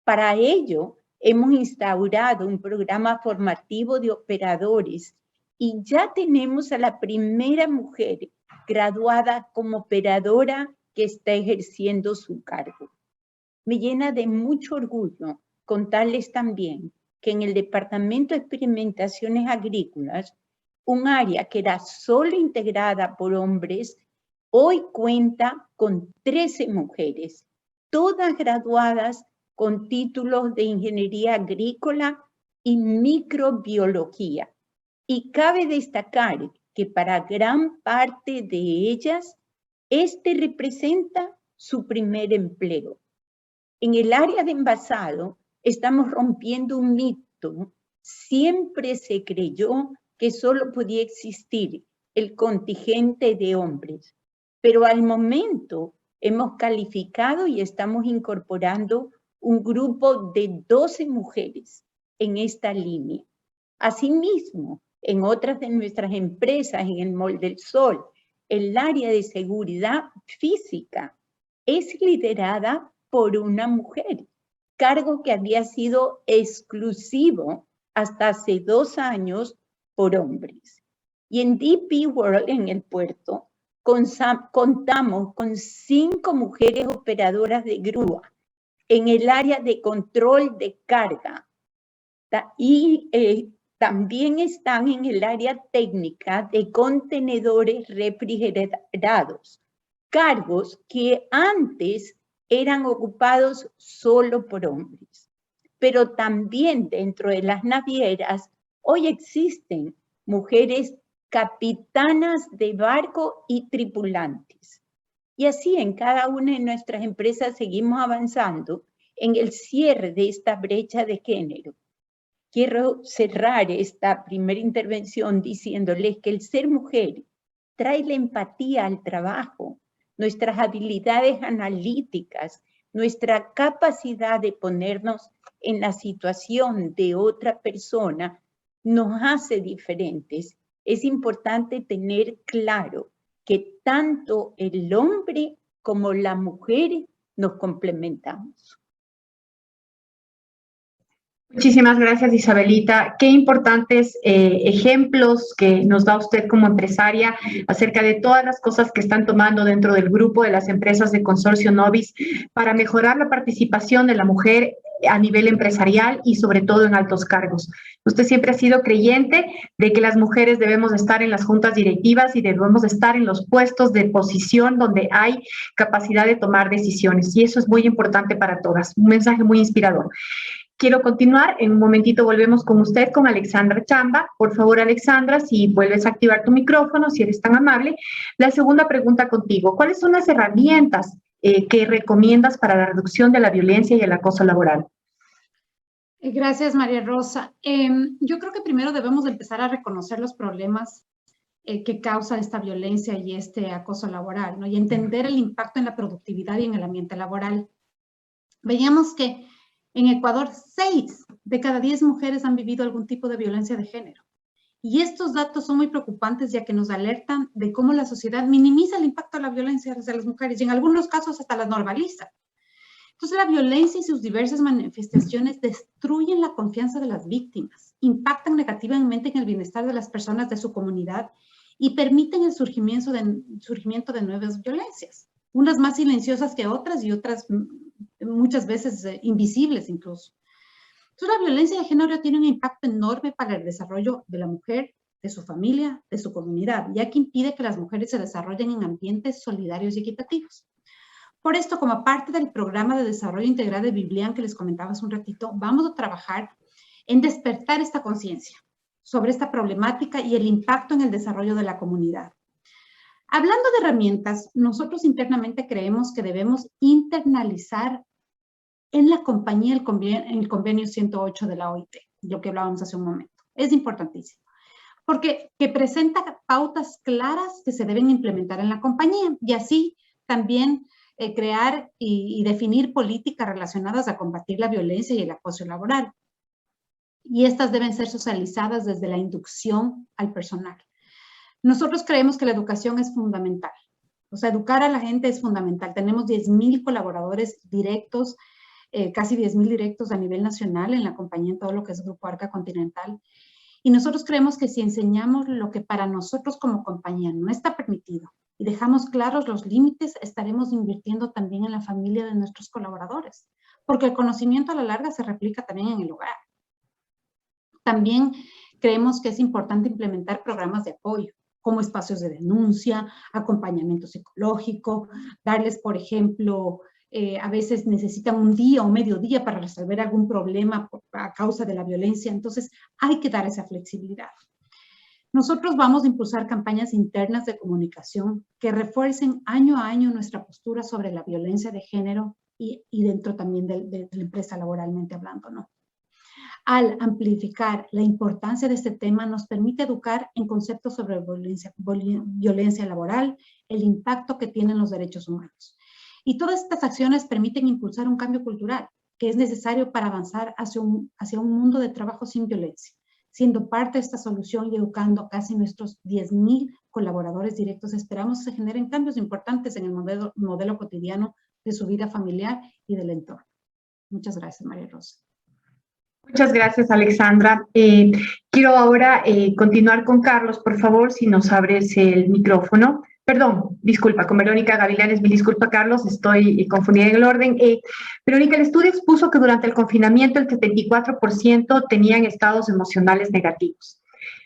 Para ello, hemos instaurado un programa formativo de operadores y ya tenemos a la primera mujer graduada como operadora que está ejerciendo su cargo. Me llena de mucho orgullo contarles también que en el Departamento de Experimentaciones Agrícolas, un área que era solo integrada por hombres, hoy cuenta con 13 mujeres, todas graduadas con títulos de Ingeniería Agrícola y Microbiología. Y cabe destacar que para gran parte de ellas, este representa su primer empleo. En el área de envasado, estamos rompiendo un mito. Siempre se creyó que solo podía existir el contingente de hombres, pero al momento hemos calificado y estamos incorporando un grupo de 12 mujeres en esta línea. Asimismo, en otras de nuestras empresas, en el Mall del Sol, el área de seguridad física es liderada por una mujer, cargo que había sido exclusivo hasta hace 2 años por hombres. Y en DP World, en el puerto, contamos con 5 mujeres operadoras de grúa en el área de control de carga y también están en el área técnica de contenedores refrigerados, cargos que antes eran ocupados solo por hombres. Pero también dentro de las navieras hoy existen mujeres capitanas de barco y tripulantes. Y así en cada una de nuestras empresas seguimos avanzando en el cierre de esta brecha de género. Quiero cerrar esta primera intervención diciéndoles que el ser mujer trae la empatía al trabajo, nuestras habilidades analíticas, nuestra capacidad de ponernos en la situación de otra persona nos hace diferentes. Es importante tener claro que tanto el hombre como la mujer nos complementamos. Muchísimas gracias, Isabelita. Qué importantes ejemplos que nos da usted como empresaria acerca de todas las cosas que están tomando dentro del grupo de las empresas de Consorcio Novis para mejorar la participación de la mujer a nivel empresarial y sobre todo en altos cargos. Usted siempre ha sido creyente de que las mujeres debemos estar en las juntas directivas y debemos estar en los puestos de posición donde hay capacidad de tomar decisiones, y eso es muy importante para todas. Un mensaje muy inspirador. Quiero continuar, en un momentito volvemos con usted, con Alexandra Chamba. Por favor, Alexandra, si vuelves a activar tu micrófono, si eres tan amable. La segunda pregunta contigo, ¿cuáles son las herramientas que recomiendas para la reducción de la violencia y el acoso laboral? Gracias, María Rosa. Yo creo que primero debemos empezar a reconocer los problemas que causa esta violencia y este acoso laboral, ¿no? Y entender el impacto en la productividad y en el ambiente laboral. Veíamos que en Ecuador, 6 de cada 10 mujeres han vivido algún tipo de violencia de género. Y estos datos son muy preocupantes, ya que nos alertan de cómo la sociedad minimiza el impacto de la violencia hacia las mujeres y en algunos casos hasta la normaliza. Entonces, la violencia y sus diversas manifestaciones destruyen la confianza de las víctimas, impactan negativamente en el bienestar de las personas de su comunidad y permiten el surgimiento de nuevas violencias, unas más silenciosas que otras y otras muchas veces invisibles incluso. Entonces, la violencia de género tiene un impacto enorme para el desarrollo de la mujer, de su familia, de su comunidad, ya que impide que las mujeres se desarrollen en ambientes solidarios y equitativos. Por esto, como parte del programa de desarrollo integral de Biblian que les comentaba hace un ratito, vamos a trabajar en despertar esta conciencia sobre esta problemática y el impacto en el desarrollo de la comunidad. Hablando de herramientas, nosotros internamente creemos que debemos internalizar en la compañía el convenio 108 de la OIT, lo que hablábamos hace un momento. Es importantísimo. porque que presenta pautas claras que se deben implementar en la compañía y así también crear y definir políticas relacionadas a combatir la violencia y el acoso laboral. Y estas deben ser socializadas desde la inducción al personal. Nosotros creemos que la educación es fundamental. O sea, educar a la gente es fundamental. Tenemos 10.000 colaboradores directos, casi 10.000 directos a nivel nacional en la compañía, en todo lo que es Grupo Arca Continental. Y nosotros creemos que si enseñamos lo que para nosotros como compañía no está permitido y dejamos claros los límites, estaremos invirtiendo también en la familia de nuestros colaboradores, porque el conocimiento a la larga se replica también en el hogar. También creemos que es importante implementar programas de apoyo, como espacios de denuncia, acompañamiento psicológico, darles, por ejemplo, a veces necesitan un día o medio día para resolver algún problema a causa de la violencia, entonces hay que dar esa flexibilidad. Nosotros vamos a impulsar campañas internas de comunicación que refuercen año a año nuestra postura sobre la violencia de género y dentro también de la empresa laboralmente hablando, ¿no? Al amplificar la importancia de este tema, nos permite educar en conceptos sobre violencia laboral, el impacto que tienen los derechos humanos. Y todas estas acciones permiten impulsar un cambio cultural que es necesario para avanzar hacia un mundo de trabajo sin violencia. Siendo parte de esta solución y educando a casi nuestros 10.000 colaboradores directos, esperamos que se generen cambios importantes en el modelo cotidiano de su vida familiar y del entorno. Muchas gracias, María Rosa. Muchas gracias, Alexandra. Quiero ahora continuar con Carlos, por favor, si nos abres el micrófono. Perdón, disculpa, con Verónica Gavilanes, mi disculpa, Carlos, estoy confundida en el orden. Verónica, el estudio expuso que durante el confinamiento el 74% tenían estados emocionales negativos,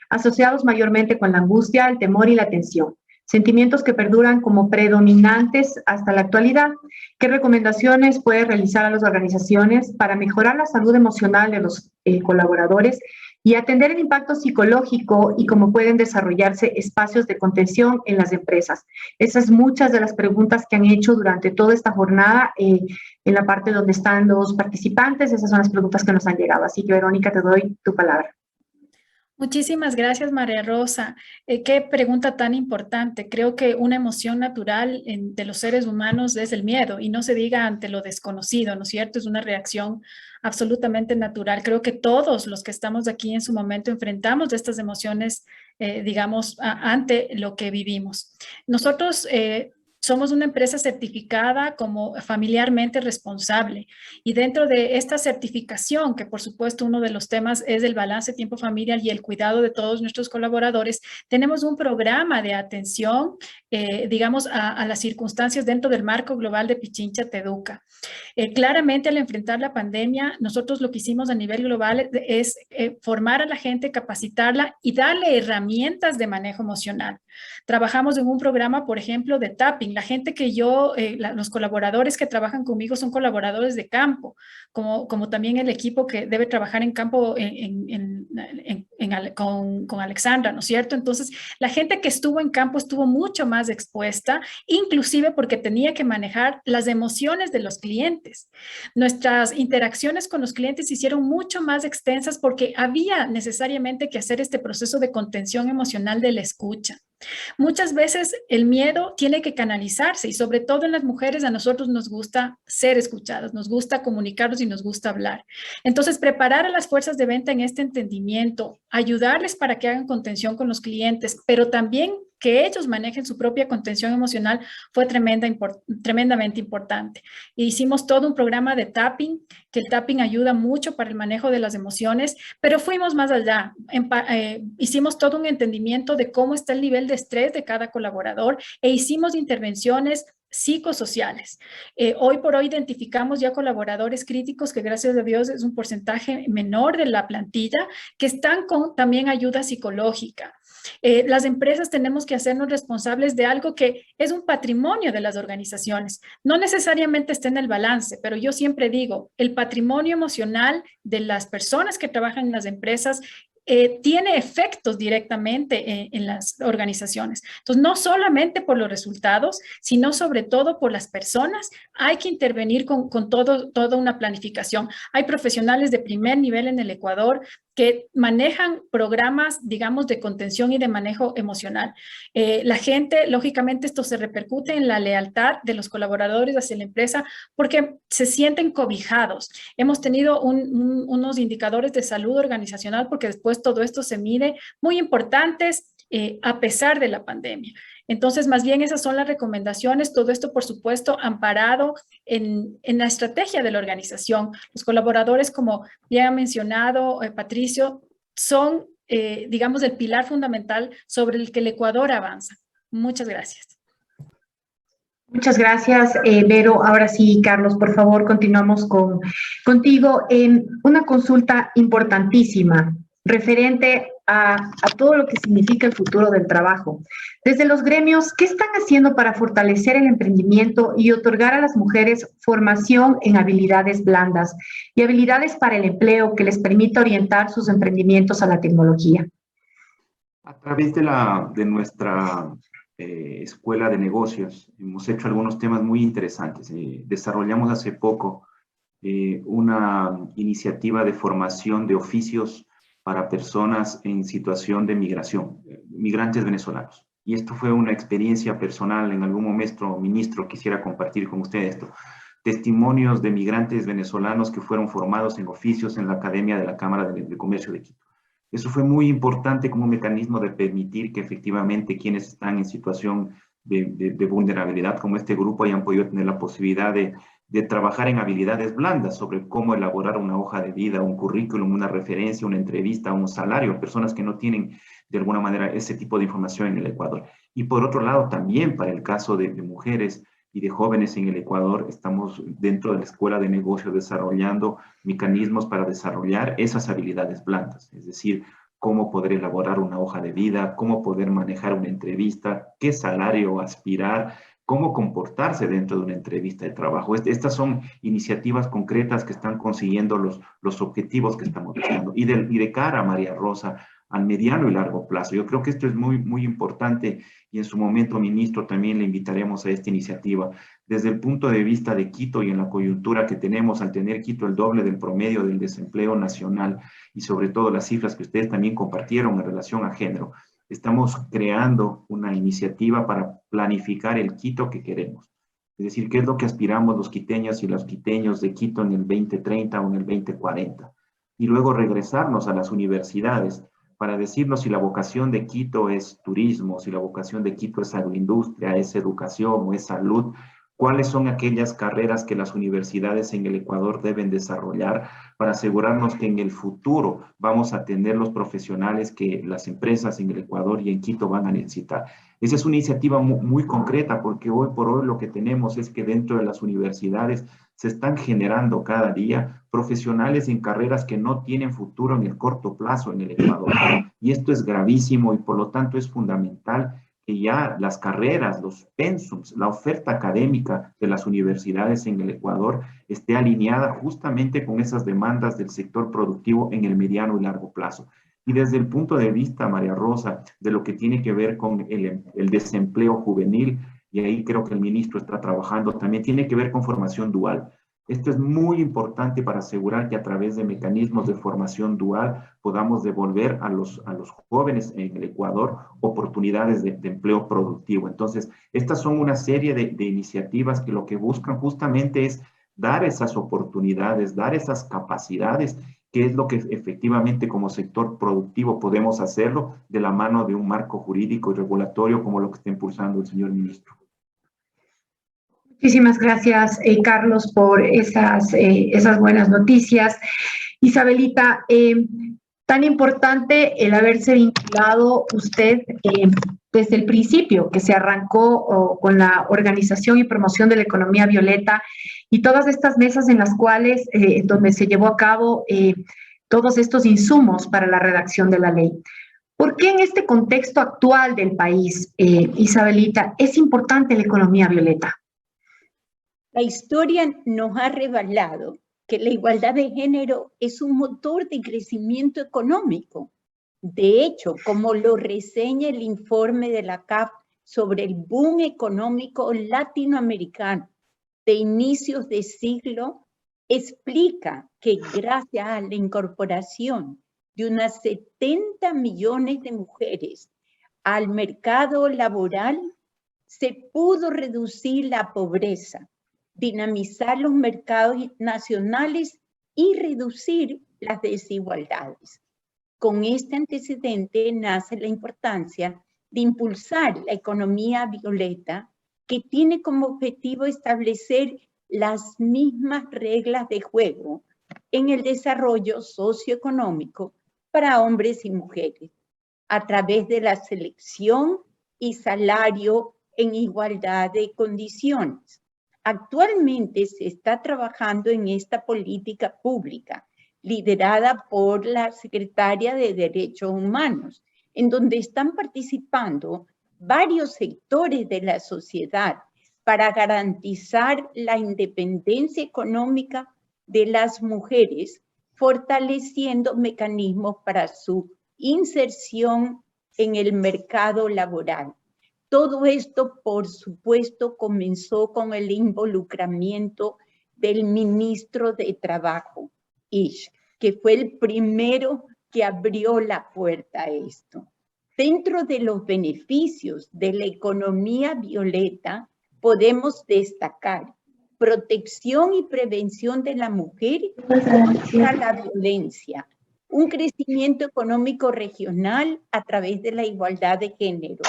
asociados mayormente con la angustia, el temor y la tensión, sentimientos que perduran como predominantes hasta la actualidad. ¿Qué recomendaciones puede realizar a las organizaciones para mejorar la salud emocional de los colaboradores y atender el impacto psicológico y cómo pueden desarrollarse espacios de contención en las empresas? Esas muchas de las preguntas que han hecho durante toda esta jornada en la parte donde están los participantes. Esas son las preguntas que nos han llegado. Así que, Verónica, te doy tu palabra. Muchísimas gracias, María Rosa. Qué pregunta tan importante. Creo que una emoción natural de los seres humanos es el miedo, y no se diga ante lo desconocido, ¿no es cierto? Es una reacción absolutamente natural. Creo que todos los que estamos aquí en su momento enfrentamos estas emociones, digamos, ante lo que vivimos. Nosotros somos una empresa certificada como familiarmente responsable, y dentro de esta certificación, que por supuesto uno de los temas es el balance tiempo familiar y el cuidado de todos nuestros colaboradores, tenemos un programa de atención, digamos, a las circunstancias dentro del marco global de Pichincha Te Educa. Claramente, al enfrentar la pandemia, nosotros lo que hicimos a nivel global es formar a la gente, capacitarla y darle herramientas de manejo emocional. Trabajamos en un programa, por ejemplo, de tapping. La gente que los colaboradores que trabajan conmigo son colaboradores de campo, como también el equipo que debe trabajar en campo con Alexandra, ¿no es cierto? Entonces, la gente que estuvo en campo estuvo mucho más expuesta, inclusive porque tenía que manejar las emociones de los clientes. Nuestras interacciones con los clientes se hicieron mucho más extensas porque había necesariamente que hacer este proceso de contención emocional de la escucha. Muchas veces el miedo tiene que canalizarse, y sobre todo en las mujeres a nosotros nos gusta ser escuchadas, nos gusta comunicarnos y nos gusta hablar. Entonces, preparar a las fuerzas de venta en este entendimiento, ayudarles para que hagan contención con los clientes, pero también que ellos manejen su propia contención emocional, fue tremendamente importante. E hicimos todo un programa de tapping, que el tapping ayuda mucho para el manejo de las emociones, pero fuimos más allá. Hicimos todo un entendimiento de cómo está el nivel de estrés de cada colaborador, e hicimos intervenciones psicosociales. Hoy por hoy identificamos ya colaboradores críticos, que gracias a Dios es un porcentaje menor de la plantilla, que están con también ayuda psicológica. Las empresas tenemos que hacernos responsables de algo que es un patrimonio de las organizaciones. No necesariamente está en el balance, pero yo siempre digo, el patrimonio emocional de las personas que trabajan en las empresas tiene efectos directamente en las organizaciones. Entonces, no solamente por los resultados, sino sobre todo por las personas. Hay que intervenir con toda una planificación. Hay profesionales de primer nivel en el Ecuador que manejan programas, digamos, de contención y de manejo emocional. La gente, lógicamente, esto se repercute en la lealtad de los colaboradores hacia la empresa porque se sienten cobijados. Hemos tenido unos indicadores de salud organizacional porque después todo esto se mide muy importantes a pesar de la pandemia. Entonces, más bien esas son las recomendaciones, todo esto, por supuesto, amparado en la estrategia de la organización. Los colaboradores, como ya ha mencionado Patricio, son, digamos, el pilar fundamental sobre el que el Ecuador avanza. Muchas gracias. Muchas gracias, Vero. Ahora sí, Carlos, por favor, continuamos contigo. Una consulta importantísima referente a todo lo que significa el futuro del trabajo. Desde los gremios, ¿qué están haciendo para fortalecer el emprendimiento y otorgar a las mujeres formación en habilidades blandas y habilidades para el empleo que les permita orientar sus emprendimientos a la tecnología? A través de nuestra escuela de negocios hemos hecho algunos temas muy interesantes. Desarrollamos hace poco una iniciativa de formación de oficios para personas en situación de migración, migrantes venezolanos. Y esto fue una experiencia personal. En algún momento, ministro, quisiera compartir con ustedes esto. Testimonios de migrantes venezolanos que fueron formados en oficios en la Academia de la Cámara de Comercio de Quito. Eso fue muy importante como un mecanismo de permitir que efectivamente quienes están en situación de vulnerabilidad como este grupo hayan podido tener la posibilidad de trabajar en habilidades blandas sobre cómo elaborar una hoja de vida, un currículum, una referencia, una entrevista, un salario, personas que no tienen de alguna manera ese tipo de información en el Ecuador. Y por otro lado, también para el caso de mujeres y de jóvenes en el Ecuador, estamos dentro de la Escuela de Negocios desarrollando mecanismos para desarrollar esas habilidades blandas, es decir, cómo poder elaborar una hoja de vida, cómo poder manejar una entrevista, qué salario aspirar, cómo comportarse dentro de una entrevista de trabajo. Estas son iniciativas concretas que están consiguiendo los objetivos que estamos buscando. Y de cara a María Rosa, al mediano y largo plazo. Yo creo que esto es muy, muy importante y en su momento, ministro, también le invitaremos a esta iniciativa. Desde el punto de vista de Quito y en la coyuntura que tenemos al tener Quito el doble del promedio del desempleo nacional y sobre todo las cifras que ustedes también compartieron en relación a género, estamos creando una iniciativa para planificar el Quito que queremos. Es decir, qué es lo que aspiramos los quiteños y los quiteños de Quito en el 2030 o en el 2040. Y luego regresarnos a las universidades para decirnos si la vocación de Quito es turismo, si la vocación de Quito es agroindustria, es educación o es salud, cuáles son aquellas carreras que las universidades en el Ecuador deben desarrollar para asegurarnos que en el futuro vamos a tener los profesionales que las empresas en el Ecuador y en Quito van a necesitar. Esa es una iniciativa muy concreta porque hoy por hoy lo que tenemos es que dentro de las universidades se están generando cada día profesionales en carreras que no tienen futuro en el corto plazo en el Ecuador. Y esto es gravísimo y por lo tanto es fundamental que ya las carreras, los pensums, la oferta académica de las universidades en el Ecuador esté alineada justamente con esas demandas del sector productivo en el mediano y largo plazo. Y desde el punto de vista, María Rosa, de lo que tiene que ver con el desempleo juvenil, y ahí creo que el ministro está trabajando, también tiene que ver con formación dual. Esto es muy importante para asegurar que a través de mecanismos de formación dual podamos devolver a los jóvenes en el Ecuador oportunidades de empleo productivo. Entonces, estas son una serie de iniciativas que lo que buscan justamente es dar esas oportunidades, dar esas capacidades, que es lo que efectivamente como sector productivo podemos hacerlo de la mano de un marco jurídico y regulatorio como lo que está impulsando el señor ministro. Muchísimas gracias, Carlos, por esas buenas noticias. Isabelita, tan importante el haberse vinculado usted desde el principio, que se arrancó con la organización y promoción de la economía violeta y todas estas mesas en las cuales, donde se llevó a cabo todos estos insumos para la redacción de la ley. ¿Por qué en este contexto actual del país, Isabelita, es importante la economía violeta? La historia nos ha revelado que la igualdad de género es un motor de crecimiento económico. De hecho, como lo reseña el informe de la CAF sobre el boom económico latinoamericano de inicios de siglo, explica que gracias a la incorporación de unas 70 millones de mujeres al mercado laboral, se pudo reducir la pobreza, dinamizar los mercados nacionales y reducir las desigualdades. Con este antecedente nace la importancia de impulsar la economía violeta, que tiene como objetivo establecer las mismas reglas de juego en el desarrollo socioeconómico para hombres y mujeres, a través de la selección y salario en igualdad de condiciones. Actualmente se está trabajando en esta política pública, liderada por la Secretaria de Derechos Humanos, en donde están participando varios sectores de la sociedad para garantizar la independencia económica de las mujeres, fortaleciendo mecanismos para su inserción en el mercado laboral. Todo esto, por supuesto, comenzó con el involucramiento del ministro de Trabajo, Ish, que fue el primero que abrió la puerta a esto. Dentro de los beneficios de la economía violeta, podemos destacar protección y prevención de la mujer contra la violencia, un crecimiento económico regional a través de la igualdad de género,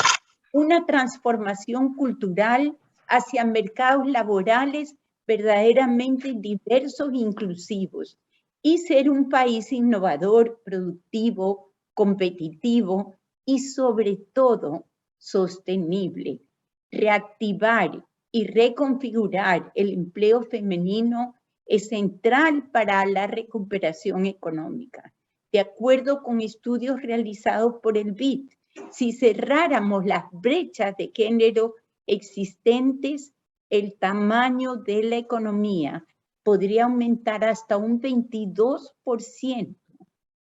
una transformación cultural hacia mercados laborales verdaderamente diversos e inclusivos, y ser un país innovador, productivo, competitivo y sobre todo sostenible. Reactivar y reconfigurar el empleo femenino es central para la recuperación económica. De acuerdo con estudios realizados por el BID, si cerráramos las brechas de género existentes, el tamaño de la economía podría aumentar hasta un 22%.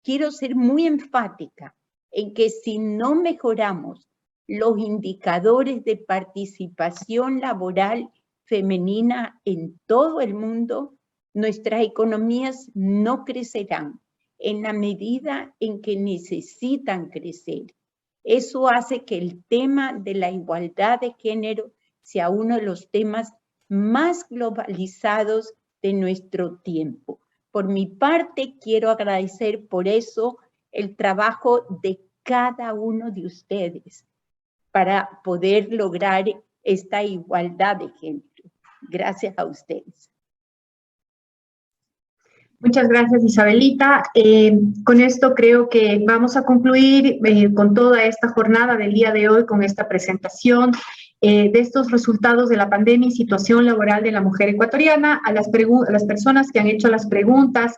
Quiero ser muy enfática en que si no mejoramos los indicadores de participación laboral femenina en todo el mundo, nuestras economías no crecerán en la medida en que necesitan crecer. Eso hace que el tema de la igualdad de género sea uno de los temas más globalizados de nuestro tiempo. Por mi parte, quiero agradecer por eso el trabajo de cada uno de ustedes para poder lograr esta igualdad de género. Gracias a ustedes. Muchas gracias, Isabelita. Con esto creo que vamos a concluir con toda esta jornada del día de hoy, con esta presentación de estos resultados de la pandemia y situación laboral de la mujer ecuatoriana. A las personas que han hecho las preguntas,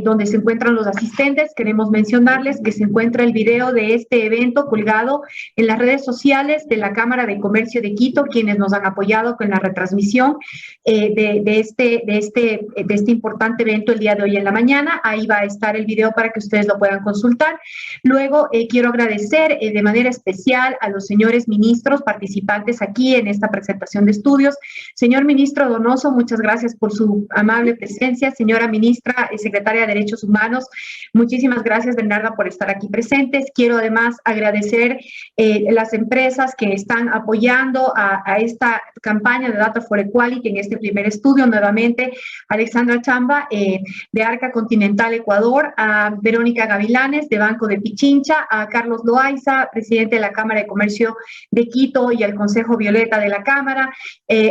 donde se encuentran los asistentes, queremos mencionarles que se encuentra el video de este evento colgado en las redes sociales de la Cámara de Comercio de Quito, quienes nos han apoyado con la retransmisión de este importante evento el día de hoy en la mañana. Ahí va a estar el video para que ustedes lo puedan consultar. Luego, quiero agradecer de manera especial a los señores ministros participantes aquí en esta presentación de estudios. Señor ministro Donoso, muchas gracias por su amable presencia. Señora ministra y secretaria de Derechos Humanos, muchísimas gracias, Bernarda, por estar aquí presentes. Quiero además agradecer las empresas que están apoyando a esta campaña de Data for Equality en este primer estudio. Nuevamente, Alexandra Chamba, de Arca Continental Ecuador, a Verónica Gavilanes, de Banco de Pichincha, a Carlos Loaiza, presidente de la Cámara de Comercio de Quito y al Consejo Violeta de la Cámara,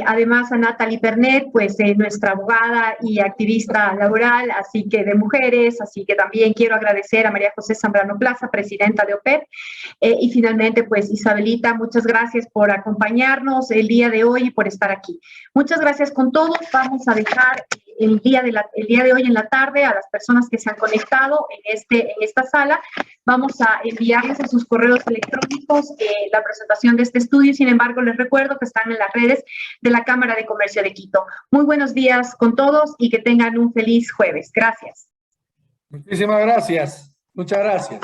además a Natalie Pernet, pues nuestra abogada y activista laboral, así que de mujeres, así que también quiero agradecer a María José Zambrano Plaza, presidenta de OPEP, y finalmente pues Isabelita, muchas gracias por acompañarnos el día de hoy y por estar aquí. Muchas gracias con todos. Vamos a dejar el día de hoy en la tarde a las personas que se han conectado en esta sala. Vamos a enviarles a sus correos electrónicos la presentación de este estudio. Sin embargo, les recuerdo que están en las redes de la Cámara de Comercio de Quito. Muy buenos días con todos y que tengan un feliz jueves. Gracias. Muchísimas gracias. Muchas gracias.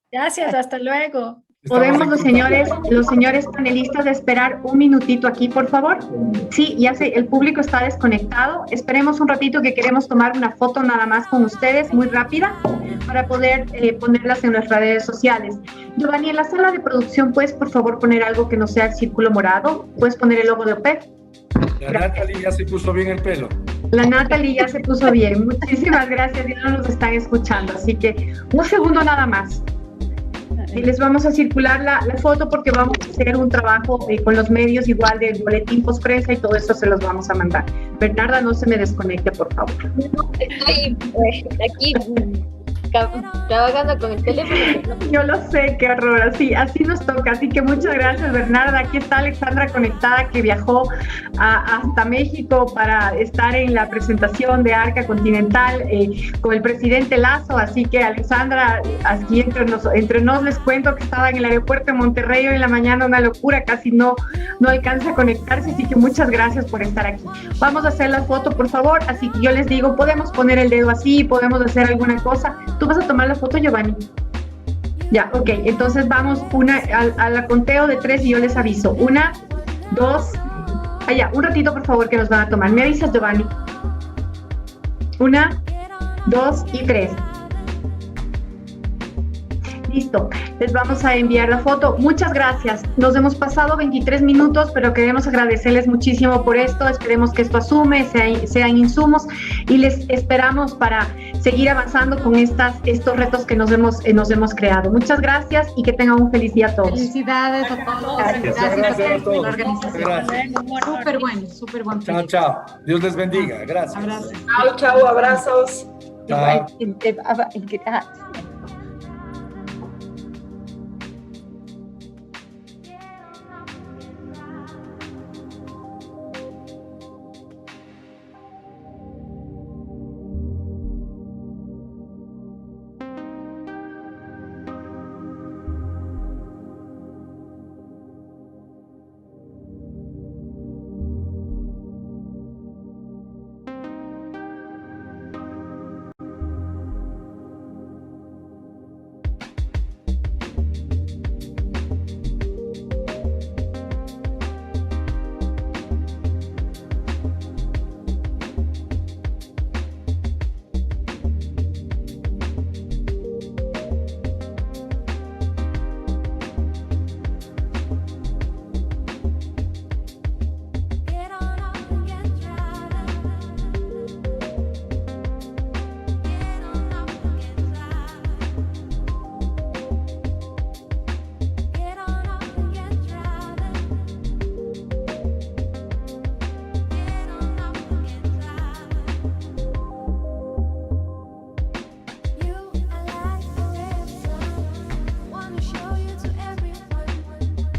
Gracias, hasta luego. ¿Podemos los señores panelistas esperar un minutito aquí, por favor? Sí, ya sé, el público está desconectado. Esperemos un ratito que queremos tomar una foto nada más con ustedes, muy rápida, para poder ponerlas en nuestras redes sociales. Giovanni, en la sala de producción, ¿puedes por favor poner algo que no sea el círculo morado? ¿Puedes poner el logo de OPEP? La Natalie ya se puso bien el pelo. La Natalie ya se puso bien. Muchísimas gracias, ya no nos están escuchando. Así que un segundo nada más. Y les vamos a circular la foto porque vamos a hacer un trabajo con los medios igual del boletín post-prensa y todo eso se los vamos a mandar. Bernarda, no se me desconecte, por favor. Estoy aquí trabajando con el teléfono. Yo lo sé, qué horror, así nos toca. Así que muchas gracias, Bernarda. Aquí está Alexandra conectada, que viajó hasta México para estar en la presentación de Arca Continental con el presidente Lazo. Así que, Alexandra, aquí entre nos les cuento que estaba en el aeropuerto de Monterrey hoy en la mañana, una locura, casi no alcanza a conectarse. Así que muchas gracias por estar aquí. Vamos a hacer la foto, por favor. Así que yo les digo, podemos poner el dedo así, podemos hacer alguna cosa. ¿Tú vas a tomar la foto, Giovanni? Ya, ok. Entonces vamos a la conteo de 3 y yo les aviso. 1, 2, allá, un ratito por favor que nos van a tomar. ¿Me avisas, Giovanni? 1, 2 y 3. Listo, les vamos a enviar la foto. Muchas gracias. Nos hemos pasado 23 minutos, pero queremos agradecerles muchísimo por esto. Esperemos que esto asume, sean insumos y les esperamos para seguir avanzando con estos retos que nos hemos creado. Muchas gracias y que tengan un feliz día a todos. Felicidades a todos. Gracias a todos. La organización. Súper bueno. Chao, chao. Dios les bendiga. Gracias. Abrazos. Chao, abrazos. Chao. Gracias.